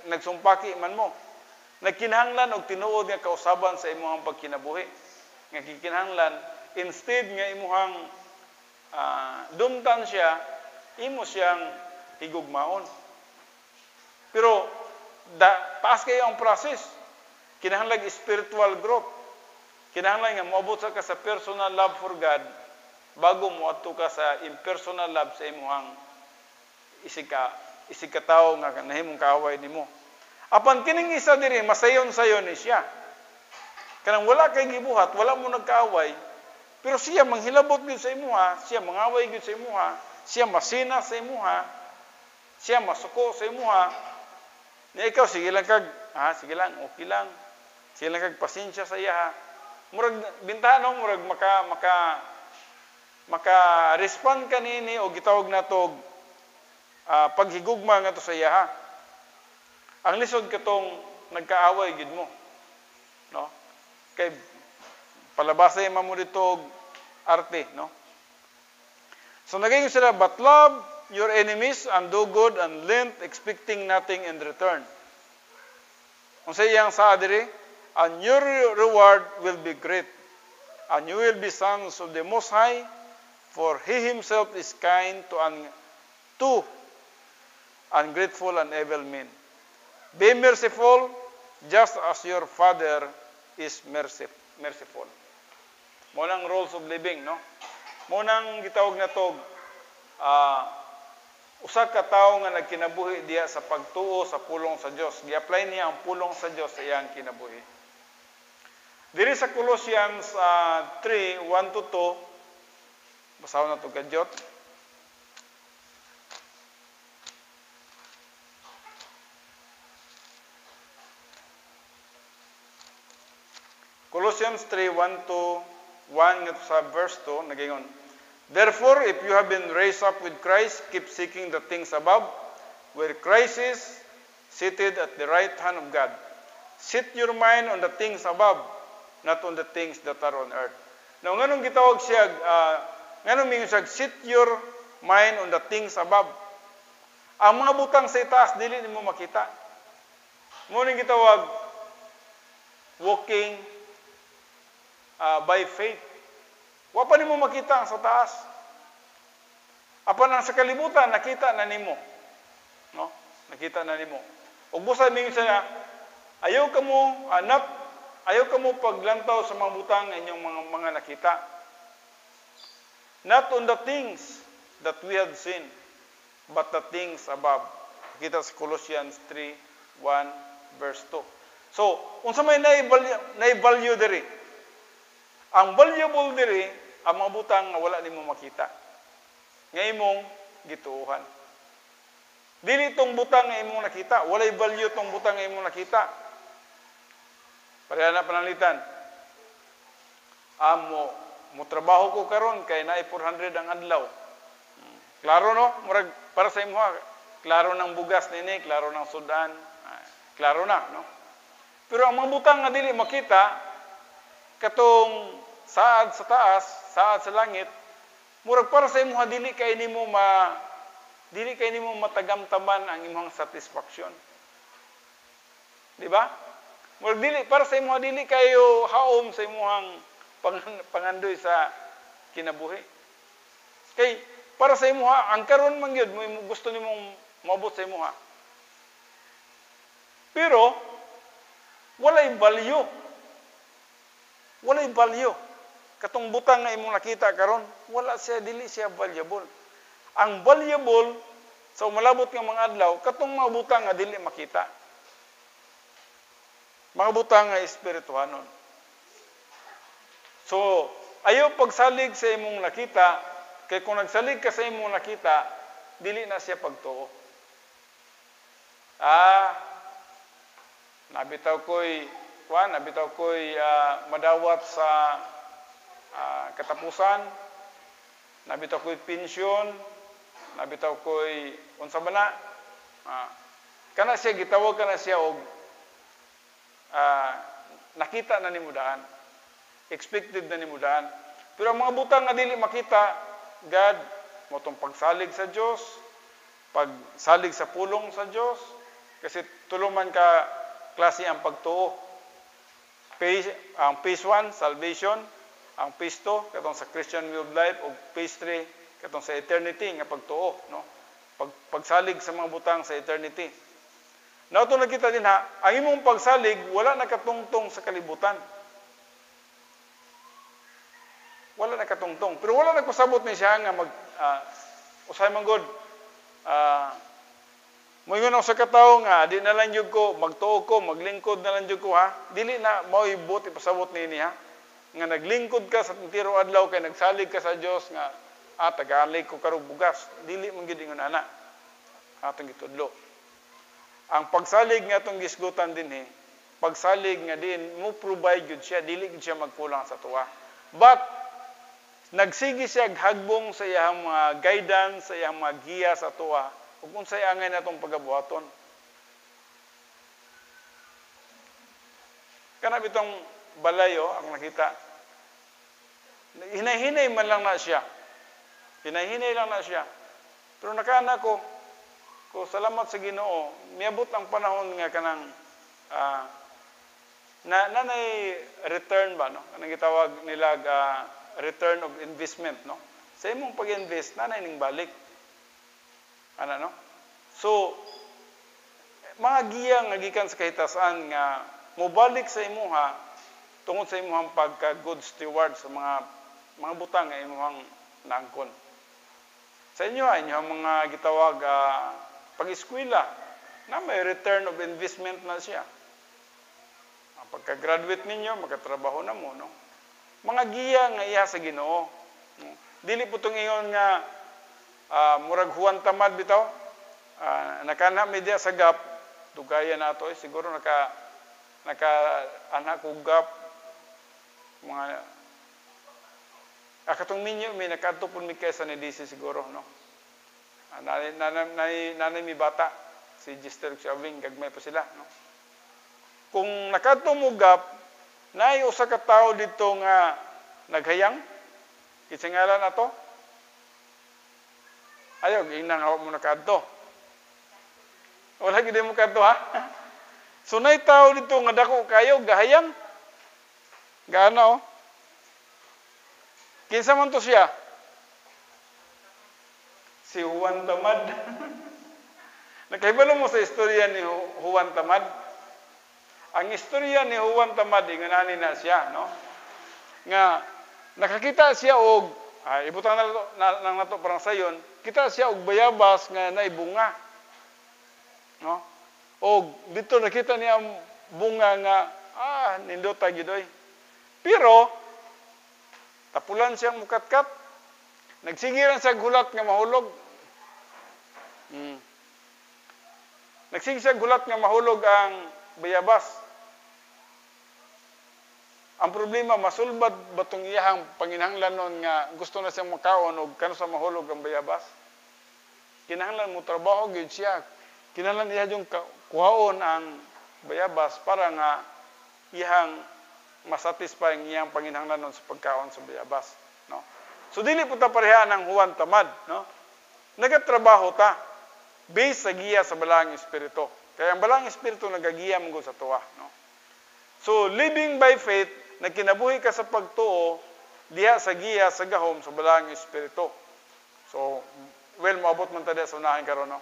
nagsumpaki man mo. Nagkinahanglan og tinuod nga kausaban sa imong pagkinabuhi. Nga gikinahanglan instead nga imuhang dumtan siya, imo siyang higugmaon. Pero taas kayo ang process. Kinahanglan spiritual growth. Kinahanglan nga moabot ka sa personal love for God bago mo adto ka sa impersonal love sa imong isika tawo nga nahimong kaaway nimo. Apan kining isa diri masayon-sayon ni siya. Kanang wala kay gibuhat, wala mo nagkaaway, pero siya manghilabot gyud sa imuha, siya mangaway gyud sa imuha, siya masina sa imuha, siya masuko sa imuha. Ni ikaw sige lang kag, sige lang, okay lang. Sige lang kag pasensya sa iya. Murag bintano, murag maka-respond kanini o gitawag natog paghigugma nga to sa iya. Ang lisod katong nagkaaway gid mo. No? Kay palabasay man mo dito arte, no? So nagayon sila, but love your enemies and do good and lend expecting nothing in return. Kung sa iyang sa diri, and your reward will be great, and you will be sons of the Most High, for He Himself is kind to ungrateful and evil men. Be merciful, just as your Father is merciful. Munang rules of living, no? Munang gitawag na tog, usa ka tawo nga nagkinabuhi diya sa pagtuo sa pulong sa Dios. Gi-apply niya ang pulong sa Dios sa iyang kinabuhi. Diri sa Colossians 3:1-2, basaw na to kadyot. Colossians 3:1 sa verse 2, nagingon, therefore, if you have been raised up with Christ, keep seeking the things above, where Christ is seated at the right hand of God. Set your mind on the things above, not on the things that are on earth. Now, nganong gitawag siya, nganong mingon siya, set your mind on the things above. Ang mga butang sa itaas, dili nimo makita. Ngunit gitawag, walking by faith. Wa pa nimo makita ang sa taas. Apan ang sa kalibutan nakita na nimo. No? Nakita na nimo. Ug busa mingon siya, ayaw ka mo paglantaw sa mga butang inyong mga nakita. Not on the things that we have seen, but the things above. Kita sa Colossians 3:1 verse 2. So, unsa may na-value diri? Ang valuable diri, ang mga butang nga wala nimo makita. Nga imong gituuhan. Dili tong butang nga imong nakita, walay value tong butang nga imong nakita. Pareha na pananglitan. Mo trabaho ko karon kay naay 400 ang adlaw. Klaro no? Murag para sa imo, klaro ng bugas nini, klaro ng sudan, klaro na, no? Pero ang mga butang nga dili makita, katong saad sa taas, saad sa langit, murag para sa imong dili kay nimo matagamtaman ang imong satisfaction. Di ba? Murag dili para sa imong dili kayo haom sa imong pangandoy sa kinabuhi. Kay para sa imong ang karon man gyud mo gusto nimong maabot sa imong. Pero walay value. Walay value. Katong butang nga imong nakita karon, wala siya, dili siya valuable. Ang valuable sa umalabot nga mga adlaw, katong mga butang nga dili makita. Mga butang nga espirituhanon. So, ayaw pagsalig sa imong nakita, kay kung nagsalig ka sa imong nakita, dili na siya pagtuo. nabitaw ko'y madawat sa katapusan, nabitaw ko'y pensyon, nabitaw ko'y unsa ba na, kana siya gitawag kana siya og nakita na nimo daan, expected na nimo daan. Pero ang mga butang nga dili makita, God mo tong pagsalig sa Dios, pagsalig sa pulong sa Dios, kasi tuluman ka klase ang pagtuo. Ang phase 1, salvation. Ang phase 2, katong sa Christian way of life. O phase 3, katong sa eternity, nga pagtuo. No? Pagsalig sa mga butang sa eternity. Now, ito nakita din ang imong pagsalig, wala nakatungtong sa kalibutan. Wala nakatungtong. Pero wala nagpasabot ni siya nga usay man god. Moingon ako sa katao nga, di na lang yun ko, magtuo ko, maglingkod na lang yun ko ha. Dili na mauibot, ipasabot ni ha. Nga naglingkod ka sa tiro adlaw, kay nagsalig ka sa Diyos nga, tagalig ko karong bugas. Dili mong gidingon ana. Atong gitudlo. Ang pagsalig nga itong gisgutan din pagsalig nga din, mo provide yun siya, dili yun siya magkulang sa tuwa. But, nagsigi siya hagbong sa iyang mga guidance, sa iyang mga giya sa tuwa, ug unsay angay natong pagabuhaton. Kana bitong balayo ang nakita. Hinay-hinay man lang na siya. Hinay-hinay lang na siya. Pero nakana ko salamat sa Ginoo, miabot ang panahon nga kanang nanay return ba, no? Kanang gitawag nila return of investment, no? Sa imong pag-invest, nanay ning balik. Ano, no? So, mga giya nga gikan sa kahitasan nga mobalik sa imuha tungod sa imuhang pagka-good steward sa mga butang nga imuhang naangkon. Sa inyo, inyong mga gitawag pag-eskwela, na may return of investment na siya. Pagka-graduate ninyo, magkatrabaho na mo, no? Mga giya nga iya sa Ginoo. No? Dili po itong ingon nga murag huwan tamad bitaw. Nakana media sa gap, dugaya na ito. Siguro naka-anak ko gap. Mga katong ninyo, may nakatupon mi kaysa ni DC siguro, no? Nanay mi bata, si Gister Xaving, gagmay pa sila, no? Kung nakatumugap, naay usa ka tawo dito nga naghayang, kitsingalan ato, ayaw, inang hawak mo na kadto. Wala gid mo kadto ha. So nay tawo dito nga dako kayo gahayang. Gaano? Kinsa man to siya? Si Juan Tamad. Nakahibalo mo sa istorya ni Juan Tamad? Ang istorya ni Juan Tamad, inganani na siya, no? Nga, nakakita siya og, ibutang na nato parang sayon, kita siya og bayabas nga naibunga. No? Og, dito nakita niya ang bunga nga, nindota gidoy. Pero, tapulan siyang mukatkat. Nagsigiran sa gulat nga mahulog. Nagsige siya gulat nga mahulog ang bayabas. Ang problema, masulbad batong iyahang panginahanglanon nga gusto na siyang makaon o kano sa mahulog ang bayabas. Kinahanglan mo trabaho gyud siya. Kinahanglan iya yung kuhaon ang bayabas para nga iyang masatisfy ang iyang panginahanglanon sa pagkaon sa bayabas, no? So dili po ta pareha ng Juan Tamad, no? Nagatrabaho ta based sa giya sa balang espiritu. Kaya ang balang espiritu nagagiya mo sa tuwa, no? So living by faith, nagkinabuhi ka sa pagtuo diha sa giya sa gahom sa balang espiritu. So maabot man ta sa unahin karon, no?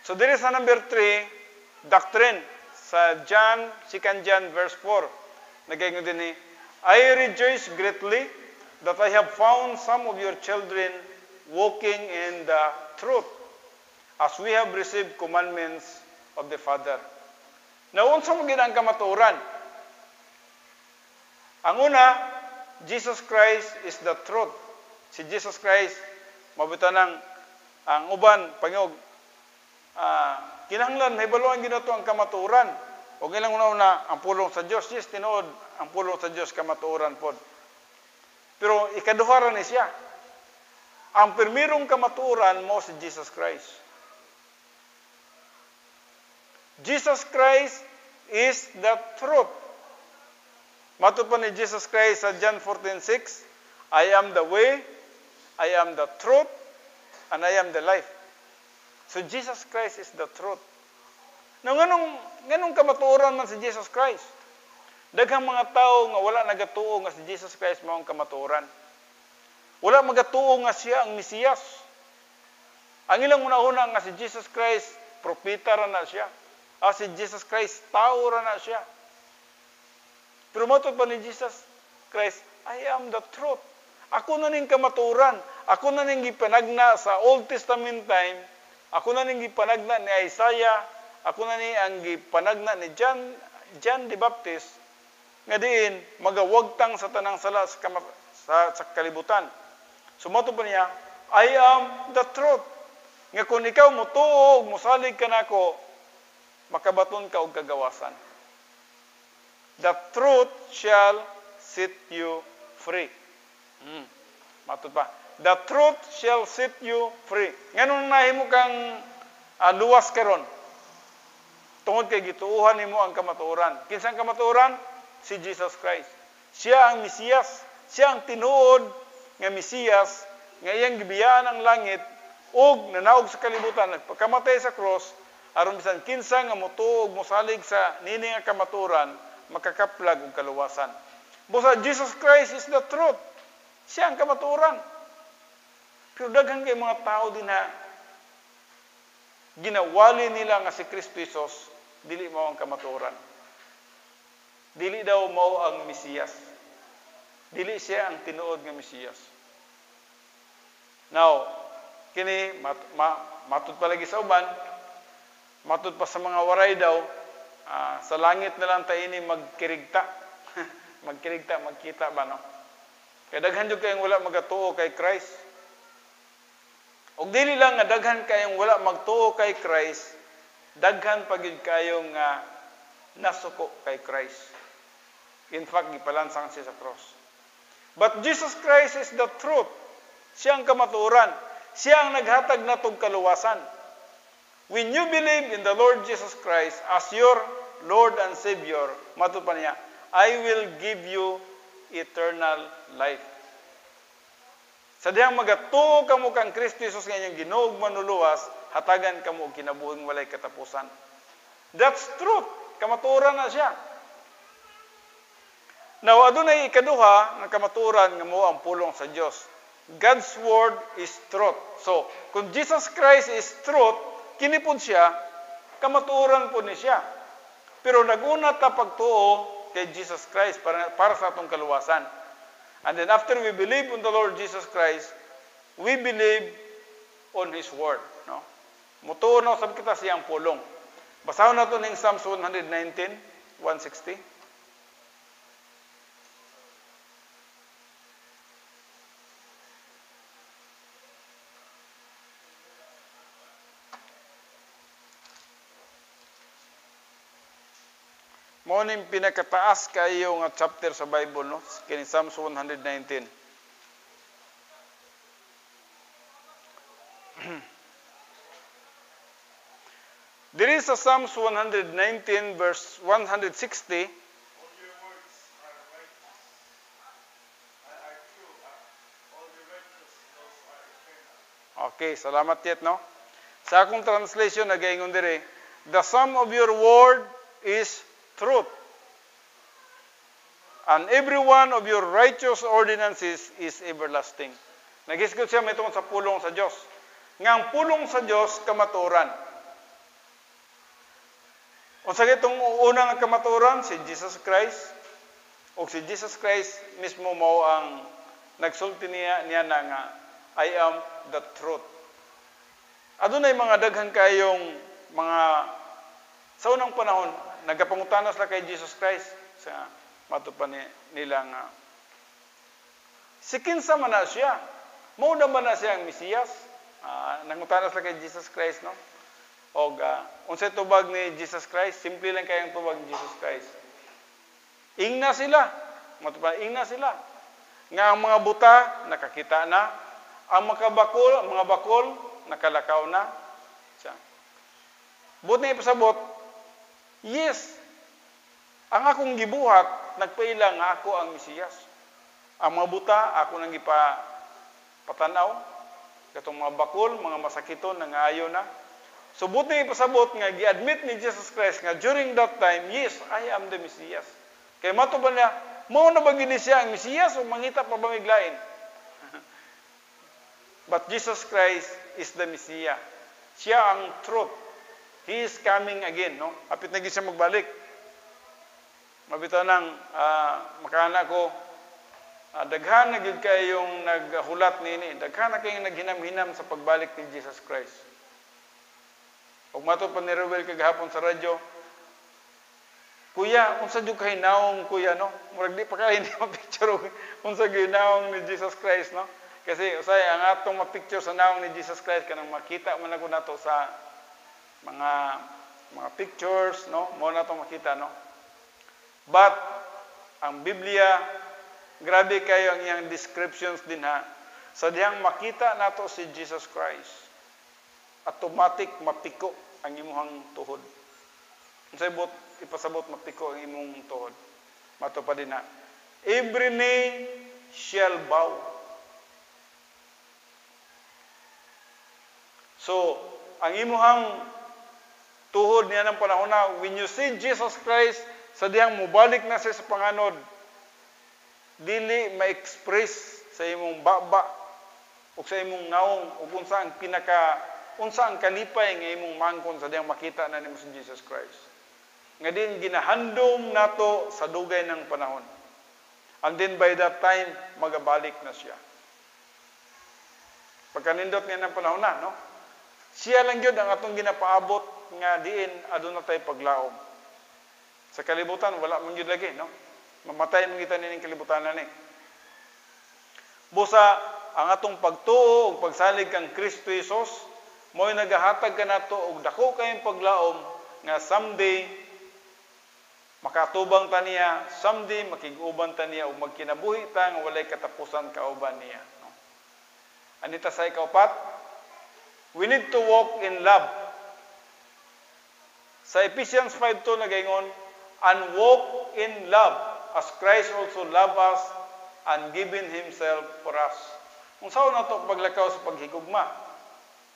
So there is number 3, doctrine. Sa John, 2 John verse 4, nagaingon din I rejoice greatly that I have found some of your children walking in the truth, as we have received commandments of the Father. Now, unsa mo gid ang kamatuoran? Ang una, Jesus Christ is the truth. Si Jesus Christ, mabutanang ang uban pangog kinahanglan may baluan ginato ang kamatuoran. O ilang una ang pulong sa Dios, yes tinuod ang pulong sa Dios kamatuoran pod. Pero ikaduha ra ni siya. Ang primerong kamatuoran mo si Jesus Christ. Jesus Christ is the truth. Matod pa ni Jesus Christ sa John 14:6, I am the way, I am the truth, and I am the life. So Jesus Christ is the truth. Now, nganong kamatuoran man si Jesus Christ? Daghang mga tao nga wala nagatuo nga si Jesus Christ mao ang kamatuoran. Wala magatuo nga siya ang Mesiyas. Ang ilang una-una nga si Jesus Christ, propeta ra na siya. Si Jesus Christ, tao ra na siya. Pero matod pa ni Jesus Christ, I am the truth. Ako na ning kamatuoran. Ako na ning gipanagna sa Old Testament time. Ako na ning gipanagna ni Isaiah. Ako na ning ang gipanagna ni John the Baptist. Nga diin, magawagtang sa tanang sala sa kalibutan. So matod pa niya, I am the truth. Nga kung ikaw mutuo, musalig ka nako, makabaton ka og kagawasan. The truth shall set you free. Matod pa. The truth shall set you free. Ngayon nahimo kang luwas karon. Tungod kay gituuhan nimo ang kamatuoran. Kinsang kamatuoran? Si Jesus Christ. Siya ang Mesiyas. Siya ang tinuod nga Mesiyas nga iyang gibiyaan ang langit ug nanaog sa kalibutan nagpakamatay sa cross aron bisan kinsa nga motuog mosalig sa nini nga kamatuoran makakaplag og kaluwasan. Busa Jesus Christ is the truth. Siya ang kamatuoran. Pero daghan kay mga tao din na ginawali nila nga si Kristo Jesus dili mao ang kamatuoran. Dili daw mao ang Mesiyas. Dili siya ang tinuod nga Mesiyas. Now, kini matud pa lagi sa uban, matud pa sa mga waray daw, sa langit na lang tayo ini magkirigta. Magkirigta, magkita ba, no? Kaya daghan jud kayong wala magatuo kay Christ. Og dili lang nga daghan kayong wala magtuo kay Christ, daghan pagid kayong nasuko kay Christ. In fact, gipalansang siya sa cross. But Jesus Christ is the truth. Siya ang kamatuoran. Siya ang naghatag natong kaluwasan. When you believe in the Lord Jesus Christ as your Lord and Savior, matod pa niya, I will give you eternal life. Sa diyang magatuo kamo kang Kristo Jesus nga inyong Ginoo ug manluluwas, hatagan kamo og kinabuhing walay katapusan. That's truth. Kamatuoran na siya. Now, adunay ikaduha nga kamatuoran nga mao ang pulong sa Dios. God's word is truth. So, kung Jesus Christ is truth, kini pod siya, kamatuoran po ni siya. Pero naguna ta pagtuo kay Jesus Christ para sa atong kaluwasan. And then after we believe on the Lord Jesus Christ, we believe on His word. No? Mutuo na sab kita siyang pulong. Basahon nato ning Psalms 119, 160. Mao ning pinakataas kayo nga chapter sa Bible, no? Kini Psalms 119. There is a Psalms 119 verse 160. Okay, salamat yet, no? Sa akong translation nagaingon dire, the sum of your word is truth. And every one of your righteous ordinances is everlasting. Nagisgot siya may tungkol sa pulong sa Diyos. Nga ang pulong sa Diyos, kamatuoran. O sa itong unang kamatuoran, si Jesus Christ. O si Jesus Christ mismo mo ang nagsulti niya na nga, I am the truth. Adunay mga daghan kayong mga sa unang panahon, nagapangutana sila kay Jesus Christ sa matupan nila nga si kinsa man na siya, mao na man na siya ang Mesiyas. Nangutana sila kay Jesus Christ, no? O unsay tubag ni Jesus Christ? Simple lang kayang tubag ni Jesus Christ. Ingna sila. Ingna sila. Nga ang mga buta, nakakita na. Ang mga bakol, nakalakaw na. Siya. Buot na ipasabot, yes, ang akong gibuhat, nagpaila nga ako ang Mesiyas. Ang mga buta, ako nang patanaw. Katong mga bakol, mga masakiton, nangayo na. So, buot na ipasabot nga, gi-admit ni Jesus Christ nga during that time, yes, I am the Mesiyas. Kaya mato ba niya, mo na ba gini siya ang Mesiyas o mangita pa ba miglain? But Jesus Christ is the Messiah. Siya ang truth. He is coming again, no? Hapit na siya magbalik. Mabitaw nang makana ko, daghan na gid kayong naghulat nini. Daghan na kayong naghinam-hinam sa pagbalik ni Jesus Christ. Ug mato pa ni Rowel kagahapon sa radyo, Kuya, unsa jud kay naong kuya, no? Murag di pa kay hindi ma-picture unsa gyud naong ni Jesus Christ, no? Kasi usay ang atong ma-picture sa naong ni Jesus Christ kanang makita man ako nato sa mga pictures, no? Mo nato makita, no? But ang Biblia, grabe kayo ang iyang descriptions din ha. Sa dihang makita nato si Jesus Christ, automatic mapiko ang imuhang tuhod. Unsay ipasabot mapiko ang imong tuhod. Mato pa din na. Every knee shall bow. So, ang imuhang tuhod niya ng panahon na, when you see Jesus Christ, sa diyang mubalik na siya sa panganod, dili ma-express sa imong baba o sa imong naong o unsa ang kalipay nga imong mangkon sa diyang makita na nimo si Jesus Christ. Nga din ginahandom nato sa dugay ng panahon. And then by that time, magabalik na siya. Pagkanindot niya ng panahon na, no? Siya lang yun ang atong ginapaabot nga diin aduna tay paglaom. Sa kalibutan, wala man yun lagi, no? Mamatay mong kita nining kalibutan na ni. Busa, ang atong pagtuo o pagsalig kang Kristo Jesus, mo'y nagahatag ka nato og dako kayong paglaom nga someday makatubang ta niya, someday makig-uban ta niya ug magkinabuhi ta nga walay katapusan kauban niya, no? Anita sa ikaupat, we need to walk in love. Sa Ephesians 5:2 nagaingon, and walk in love as Christ also loved us and given himself for us. Kung saan na ito paglakaw sa paghigugma.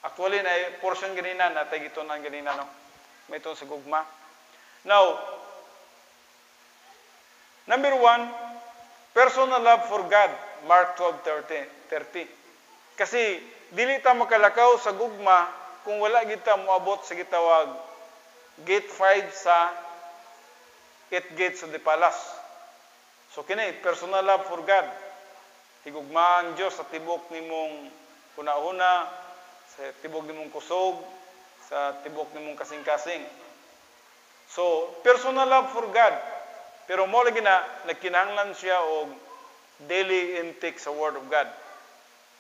Actually, na portion ganina, natay ito na ganina, no? May ito sa gugma. Now, number 1, personal love for God. Mark 12:30. Kasi, dili ta makalakaw sa gugma kung wala kita moabot sa gitawag gate 5 sa 8 gates of the palace. So, kini, personal love for God. Higugma ang Diyos sa tibok nimong una-una, sa tibok nimong kusog, sa tibok nimong kasing-kasing. So, personal love for God. Pero mo lagi na, nagkinahanglan siya og daily intake sa Word of God.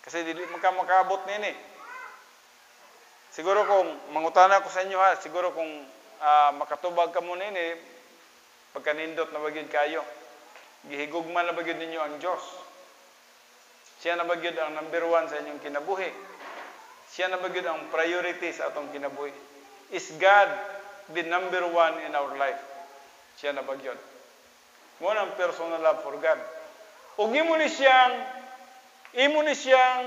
Kasi dili makabot nini. Siguro kung mangutana ko sa inyo ha, siguro kung makatubag ka mo nini, pagkanindot na bagyod kayo, gihigugma na bagyod ninyo ang Diyos. Siya na bagyod ang number 1 sa inyong kinabuhi. Siya na bagyod ang priority sa atong kinabuhi. Is God the number 1 in our life? Siya na bagyod. Mo ang personal love for God. Ug imo ni siyang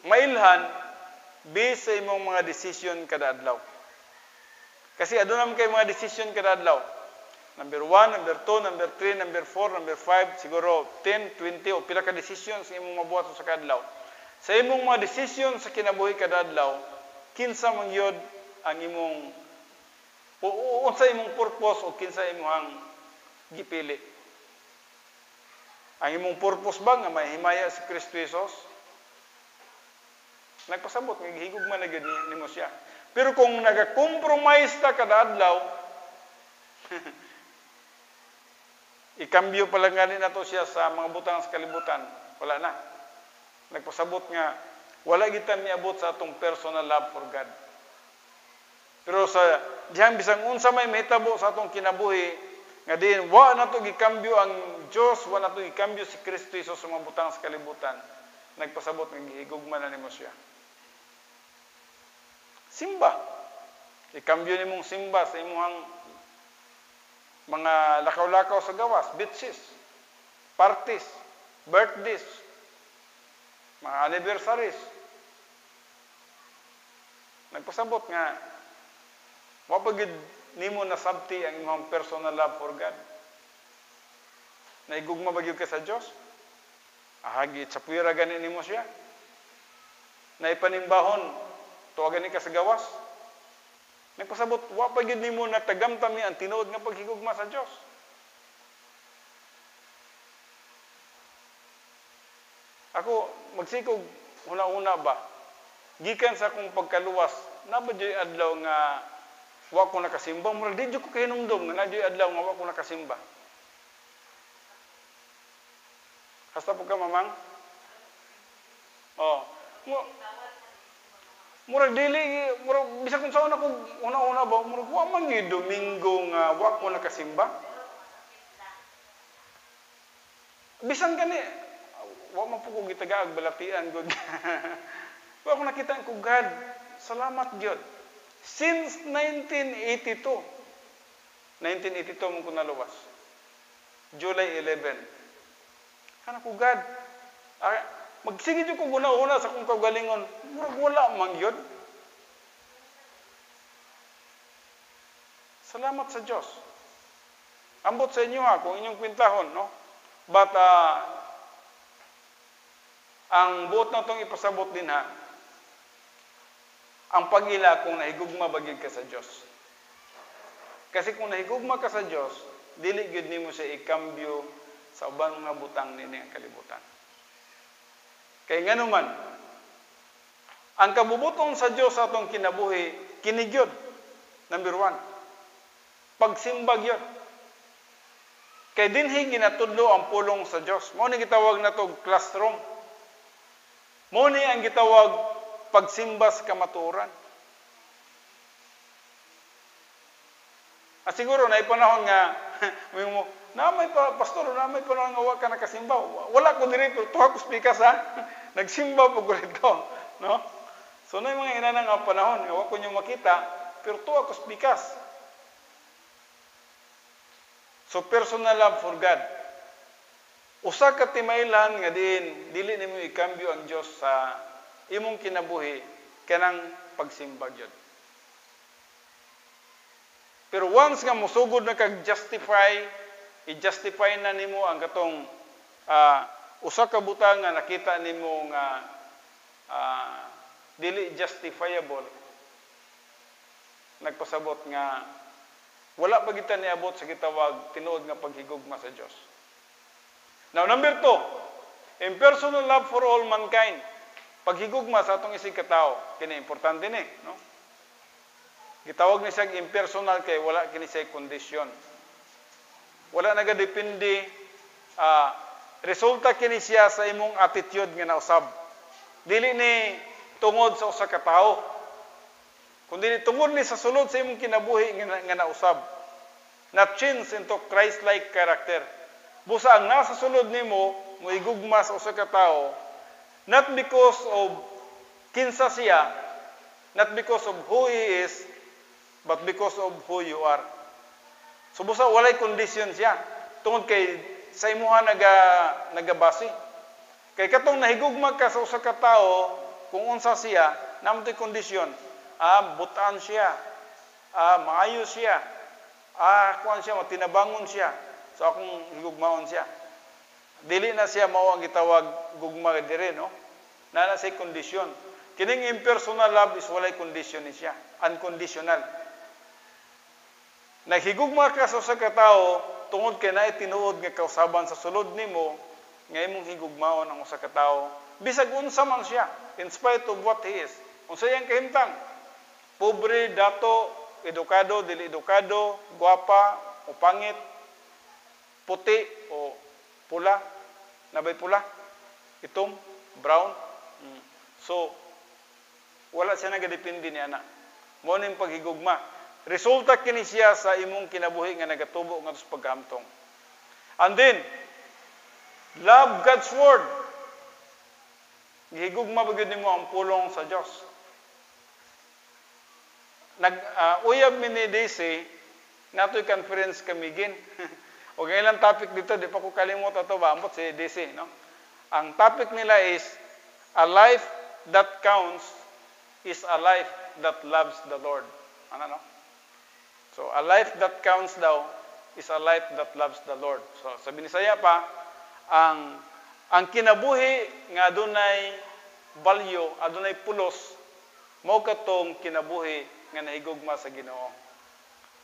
mailhan based sa imong mga decision kada adlaw. Kasi aduna man kay mga decision kada adlaw. Number 1, number 2, number 3, number 4, number 5, siguro 10, 20 o pila ka decisions sa imong mabuhat sa kada adlaw. Sa imong mga decision sa kinabuhi kada adlaw, kinsa man gyud ang imong unsa imong purpose o kinsa imong gipili. Ang imong purpose ba nga mahimaya si Kristo Jesus? Nagpasabot nga gihigugma na gyud nimo siya. Pero kung naga-compromise ta kada adlaw, ikambyo pala nga rin nato siya sa mga butang sa kalibutan, wala na. Nagpasabot nga, wala kita miabot sa atong personal love for God. Pero sa dihang bisang unsa may mahitabo sa atong kinabuhi, nga din wa na to gikambyo ang Dios, wa na to gikambyo si Kristo Hesus sa mga butang sa kalibutan. Nagpasabot nga gihigugma na nimo siya. Simba. Ikambyo nimong simba sa imong mga lakaw-lakaw sa gawas, beaches, parties, birthdays, mga anniversaries. Nagpasabot nga wa pagid nimo nasabti ang imong personal love for God. Naigugma ba gyud ka sa Dios? Ahagi sa puwira gani nimo siya. Naipanimbahon tuwagan ni ka sa gawas. Nagpasabot wa pagid nimo natagamtami ang tinuod nga paghigugma sa Dios. Ako magsikog una-una ba gikan sa akong pagkaluwas na ba joy adlaw nga wa ko nakasimba, murag di ko kahinumdum nga nadyo'y adlaw nga wa ko nakasimba. Hasta po ka, mamang? Oh. Murag dili, murag bisag kung saan ako una-una ba, murag wa man gyud Domingo nga wa ko nakasimba. Bisan kani wa man po ko gitagaag balatian gud. Wa ko nakita ko God. Salamat gyud. Since 1982 mo ko naluwas. July 11. Kana ko God. Magsige ko guna-una sa kong kagalingon. Murag wala man yun. Salamat sa Diyos. Ambot sa inyo ha, kung inyong kwintahon, no? But, ang buot na itong ipasabot din ha, ang pag-ila kung nahigugma bagid ka sa Diyos. Kasi kung nahigugma ka sa Diyos, dili gud nimo siya ikambyo sa ubang mga butang nini ang kalibutan. Kay nganuman, ang kabubuton sa Diyos sa atong kinabuhi, kinigyod. Number 1. Pagsimba gyud. Kay dinhi ginatudlo ang pulong sa Diyos. Mao ni gitawag nato classroom. Mao ni ang gitawag pagsimba sa kamatuoran. Siguro na ipanahon nga namay pa pastor, namay panahon nga wa ka nakasimba. Wala ko diri pero tuwa ko spikas ha. Nagsimba po ko rito, no? So na mga inanang nga panahon, wa ko nyo makita, pero tuwa ko spikas. So personal love for God. Usa ka timaylan nga dili nimo ikambyo ang Dios sa imong kinabuhi kanang pagsimba gyud. Pero once nga musugod na kag i-justify na nimo ang katong usa ka butang nga nakita nimo nga dili justifiable. Nagpasabot nga wala pa kita niabot sa gitawag tinuod nga paghigugma sa Dios. Now number 2, impersonal love for all mankind. Paghigugma sa atong isig katao, kini importante ni, no? Gitawag ni siya impersonal kay wala kini siya kondisyon. Wala nagadepende resulta kini siya sa imong attitude nga nausab. Dili ni tungod sa usa ka tawo. Kundi tungod ni sa sulod sa imong kinabuhi nga nausab. Not change into Christ-like character. Busa ang nasa sulod nimo moigugma sa usa ka tawo, not because of kinsa siya, not because of who he is, but because of who you are. So busa walay kondisyon siya tungod kay sa imuha nagabasi. Kay katong nahigugma ka sa usa ka tawo, kung unsa siya, namo toy kondisyon. Butaan siya. Maayo siya. Kuan siya, matinabangon siya. So akong higugmaon siya. Dili na siya mao ang gitawag gugma dire, no? Na say kondisyon. Kining impersonal love is walay kondisyon ni siya, unconditional. Naghigugma ka sa usa ka tawo tungod kay naay tinuod nga kausaban sa sulod nimo nga imong higugmaon ang usa ka tawo bisag unsa man siya, in spite of what he is. Unsa yang kahimtang? Pobre, dato, edukado, dili edukado, gwapa o pangit, puti o pula, nabay pula, itom, brown. So, wala siya nagadepende ni ana. Mao ning paghigugma. Resulta kini siya sa imong kinabuhi nga nagatubo ngadto sa pagkahamtong. And then, love God's word. Gihigugma ba gyud nimo ang pulong sa Dios? Uyab mi ni DC, natoy conference kami gin. O ilang topic dito, di pa ko kalimot ito ba? Ambot si DC, no? Ang topic nila is, a life that counts is a life that loves the Lord. Ano, no? So, a life that counts daw is a life that loves the Lord. So, sa Binisaya pa, ang kinabuhi nga adunay value, adunay pulos, mao katong kinabuhi nga nahigugma sa Ginoo.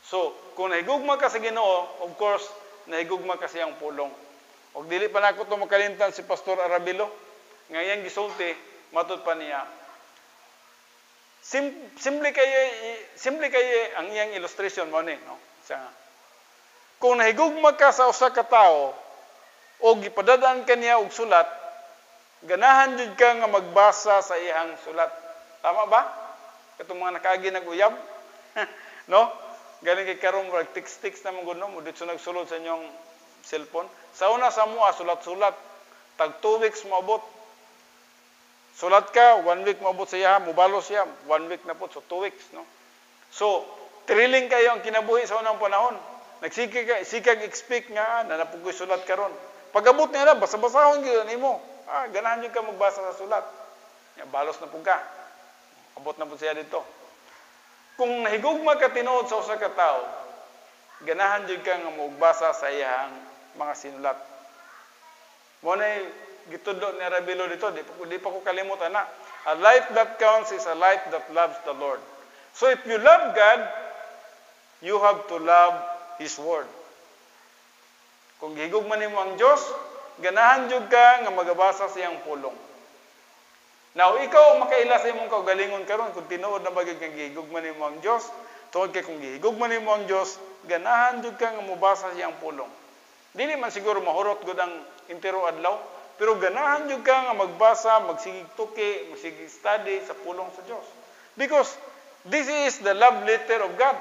So, kung nahigugma ka sa Ginoo, of course, nahigugma ka siyang pulong. Og dili pa nako to makalimtan si Pastor Arabilo, nga iyang gisulti, matud pa niya. Simple kay ang iyang illustration mo ni, no? Kung nahigugma ka sa usa ka tawo o gipadadaan kaniya og sulat, ganahan jud ka nga magbasa sa iyang sulat. Tama ba? Katong mga nakaagi nag-uyab, no? Galing kay karon murag text na mong gunom, dito nagsulod sa inyong cellphone. Sa una sa mua, sulat-sulat. Tag 2 weeks maabot. Sulat ka, 1 week maabot sa iya, mubalo siya, 1 week na po, so 2 weeks, no? So, thrilling kayo ang kinabuhi sa unang panahon. Nagsikag expect nga, nanapugoy sulat karon. Pag-abot niya na, basa-basahon gyud nimo. Ganahan jud ka magbasa sa sulat. Balos na pug ka. Abot na po siya dito. Kung nahigugma ka tinuod sa usa ka tawo, ganahan jud ka nga mogbasa sa iyang mga sinulat. Mo nay gitudlo ni Rabilo dito, di pa ko kalimutan na. A life that counts is a life that loves the Lord. So if you love God, you have to love His word. Kung gihigugma nimo ang Dios, ganahan jud ka nga magabasa sa iyang pulong. Now, ikaw makaila sa imong kaugalingon karon kung tinuod na bagay kang gihigugman nimo ang Dios, tungod kay kung gihigugman nimo ang Dios, ganahan jud ka nga mobasa siyang pulong. Dili man siguro mahurot gud ang entero adlaw, pero ganahan jud ka nga magbasa, magsigig tuki, magsigig study sa pulong sa Dios. Because this is the love letter of God.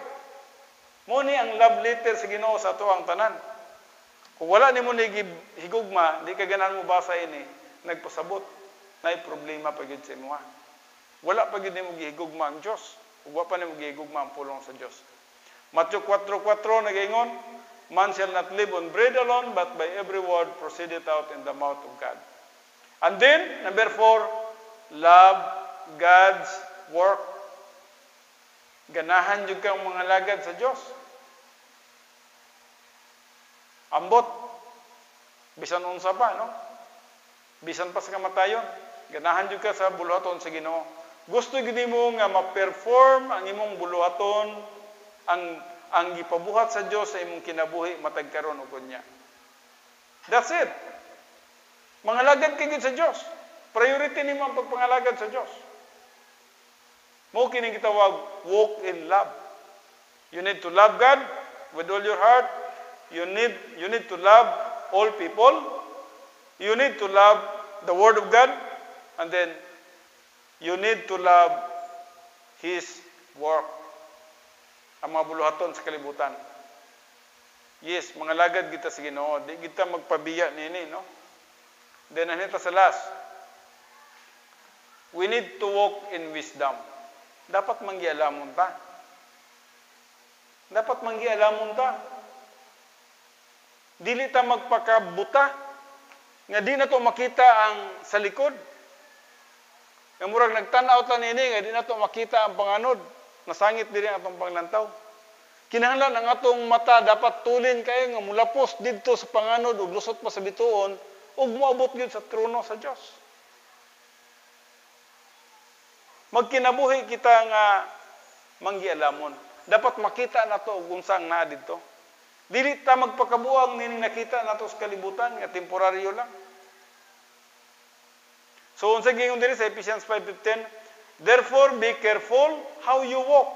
Mo ni ang love letter sa Ginoo sa ato ang tanan. Kung wala nimo ni higugma, di ka ganahan mo basa ini, nagpasabot. Nay problema pa gyud sa imo. Wala pa gyud nimo gihigugma ang Dios. Ug wa pa nimo gihigugma ang pulong sa Dios. Matthew 4:4 nagaingon, man shall not live on bread alone, but by every word proceedeth out in the mouth of God. And then, number 4, love God's work. Ganahan jud kang mga lagad sa Dios. Ambot. Bisan unsa pa, no? Bisan pa sa kamatayon. Ganahan jud ka sa buluhaton sa Ginoo. Gusto gid nimo nga ma-perform ang imong buluhaton, ang gipabuhat sa Dios sa imong kinabuhi matag karon ug kunya. That's it. Mangalagad ka gid sa Dios. Priority nimo ang pagpangalagad sa Dios. Mao kini gitawag walk in love. You need to love God with all your heart. You need to love all people. You need to love the Word of God. And then, you need to love His work. Ang mga buluhaton sa kalibutan. Yes, mga lagad kita sa Ginoo. Di kita magpabiya nini, no? Then, anita sa last. We need to walk in wisdom. Dapat manggialamon ta. Dapat manggialamon ta. Dili ta magpakabuta. Nga di na to makita ang sa likod. Nga murag nagtanaw ta nini nga di na to makita ang panganod. Nasangit diri ang atong panglantaw. Kinahanglan ang atong mata dapat tulin kayo nga mulapos didto sa panganod ug lusot pa sa bituon ug moabot gyud sa trono sa Dios. Magkinabuhi kita nga manggialamon. Dapat makita nato ug unsang naa didto. Dili ta magpakabuang nining nakita nato sa kalibutan nga temporaryo lang. So, unsa gingon diri sa Ephesians 5:15, therefore be careful how you walk,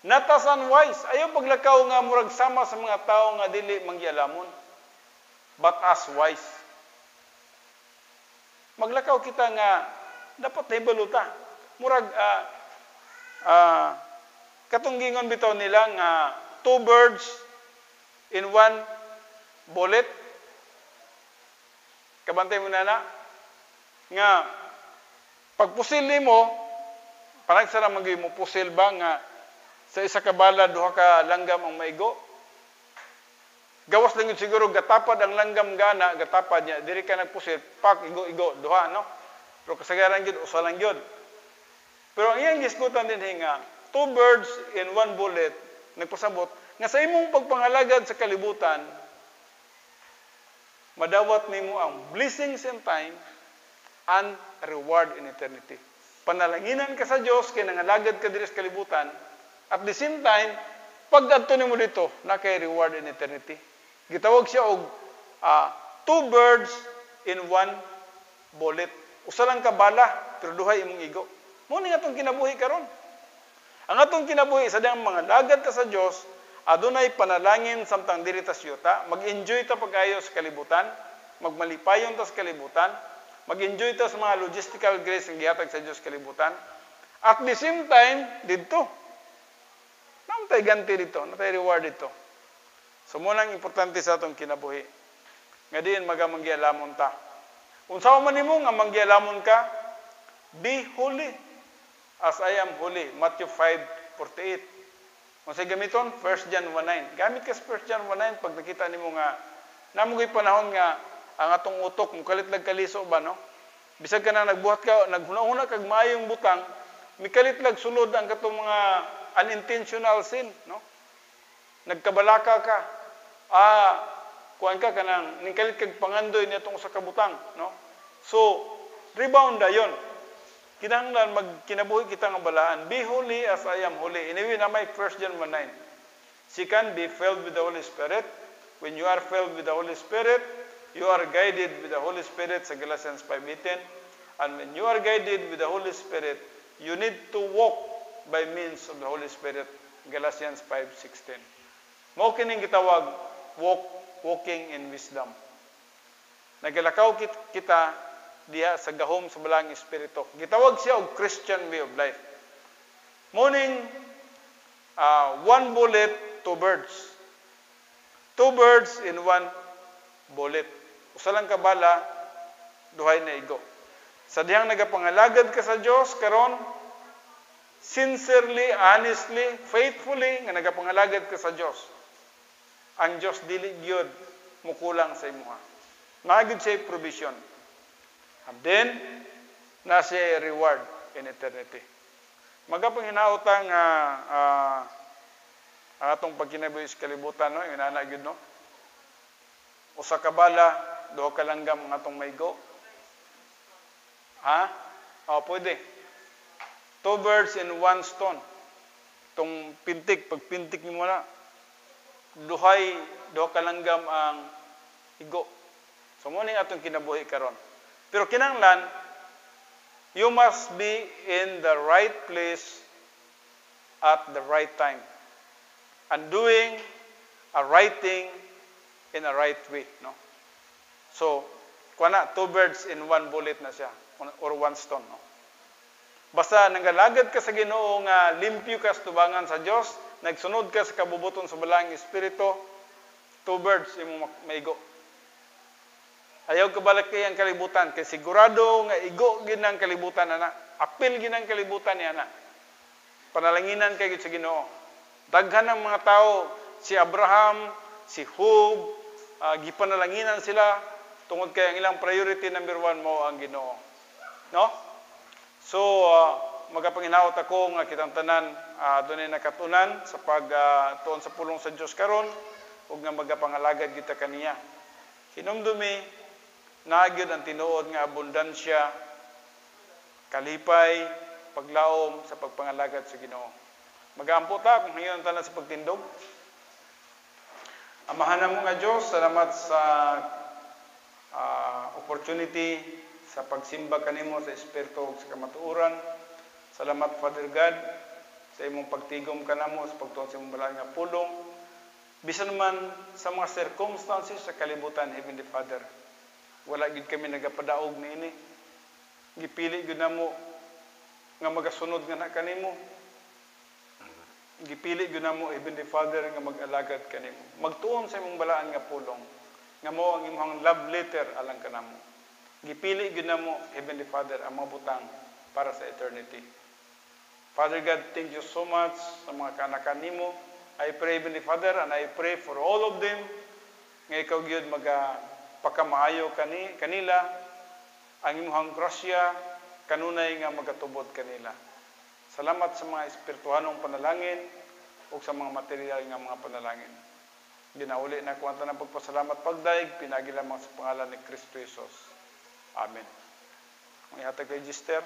not as unwise. Ayaw paglakaw nga murag sama sa mga tao nga dili manggialamon, but as wise. Maglakaw kita nga dapat hibalo ta. Murag katong gingon bitaw nila nga two birds in one bullet. Kabantay mo na nga pagpusil nimo parang sara magay mo pusil ba nga sa isa ka bala duha ka langgam ang maigo. Gawas lang yun siguro gatapad ang langgam gana, gatapad niya diri ka nagpusil, pak igo duha no. Pero kasagaran gyud usa lang gyud. Pero ang iyang gisgutan din nga two birds in one bullet nagpasabot nga sa imong pagpangalagad sa kalibutan madawat nimo ang blessings in time and reward in eternity. Panalanginan ka sa Dios kay nangalagad ka diri sa kalibutan at the same time pag adto nimo dito na kay reward in eternity. Gitawag siya og two birds in one bullet. Usa lang ka bala pero duhay imong igo. Mo ni atong kinabuhi karon. Ang atong kinabuhi sa dang mga lagad ka sa Dios, adunay panalangin samtang diri ta siyota, mag-enjoy ta pag-ayo sa kalibutan, magmalipayon ta sa kalibutan, mag-enjoy ta sa mga logistical grace nga gihatag sa Dios kalibutan. At the same time didto namtay ganti dito, natay reward dito. So mo nang importante sa atong kinabuhi. Nga diin magamanggialamon ta. Unsa man nimo nga manggialamon ka, be holy as I am holy. Matthew 5:48. Kung sa gamiton, 1 John 1:9. Gamit ka sa 1 John 1:9 pag nakita nimo nga namugoy panahon nga ang atong utok mukalit lag kaliso ba no? Bisag ka na nagbuhat ka, naghuna-huna kag maayong butang, mikalit lag sulod ang katong mga unintentional sin, no? Nagkabalaka ka. Kuan ka kanang ningkalit kag pangandoy nitong usa ka butang, no? So, rebound dayon. Kinahanglan magkinabuhi kita nga balaan. Be holy as I am holy. Anyway, na may 1 John 1:9. Second, be filled with the Holy Spirit. When you are filled with the Holy Spirit, you are guided with the Holy Spirit sa Galatians 5:18. And when you are guided with the Holy Spirit, you need to walk by means of the Holy Spirit. Galatians 5:16. Mao kining gitawag walking in wisdom. Nagalakaw kita diha sa gahom sa balang espiritu. Gitawag siya og Christian way of life. Morning, one bullet, two birds. Two birds in one bullet. Usa lang ka bala, duhay na igo. Sa dihang nagapangalagad ka sa Dios karon, sincerely, honestly, faithfully nga nagapangalagad ka sa Dios. Ang Dios dili gyud mukulang sa imuha. Magid siya provision. And then, nasa reward in eternity. Magapang hinautang atong pagkinabuhi sa kalibutan, no? Yung nanagid, no? Usa ka bala, duha ka langgam ang atong maigo. Ha? Pwede. Two birds in one stone. Itong pintik, pag pintik mo na, duha ka langgam ang igo. So, muna yung atong kinabuhi karon. Pero kinahanglan, you must be in the right place at the right time. And doing a right thing in a right way. No? So, kuana, two birds in one bullet na siya. Or one stone. No? Basta nangalagad ka sa Ginoo nga limpyo ka sa tubangan sa Dios, nagsunod ka sa kabubuton sa balang espiritu, two birds imong maigo. Ayaw ka balik kay ang kalibutan kay sigurado nga igo gid ang kalibutan ana. Apil gid ang kalibutan ni ana. Panalanginan kay gid sa Ginoo. Daghan ang mga tao, si Abraham, si Job, gipanalanginan sila tungod kay ang ilang priority number 1 mo ang Ginoo. No? So magapanginawot ako nga kitang tanan dunay nakatunan sa pagtuon sa pulong sa Dios karon ug nga magapangalagad kita kaniya. Hinumdumi nagyud ang tinuod nga abundansya, kalipay, paglaom sa pagpangalagad sa Ginoo. Magaampo ta kung hingon tanan sa pagtindog. Amahan mo nga Dios, salamat sa opportunity sa pagsimba kanimo sa espiritu ug sa kamatuoran. Salamat Father God sa imong pagtigom kanamo sa pagtuon sa imong balang nga pulong. Bisan man sa mga circumstances sa kalibutan, Heavenly Father. Wala gid kami nagapadaog niini. Gipili gid namo nga magasunod nga na kanimo. Gipili gyud namo Heavenly Father nga mag-alagad kanimo. Magtuon sa imong balaan nga pulong nga mao ang imong love letter alang kanamo. Gipili gyud namo Heavenly Father ang mga butang para sa eternity. Father God, thank you so much sa mga kanakan nimo. I pray Heavenly Father and I pray for all of them nga ikaw gyud magpakamaayo kanila ang imong grasya kanunay nga magatubod kanila. Salamat sa mga espirituhanong panalangin o sa mga material nga mga panalangin. Ginauli na kuwanta ng pagpasalamat pagdaig, pinagi lamang sa pangalan ni Kristo Jesus. Amen. Ang ihatag kay Gister.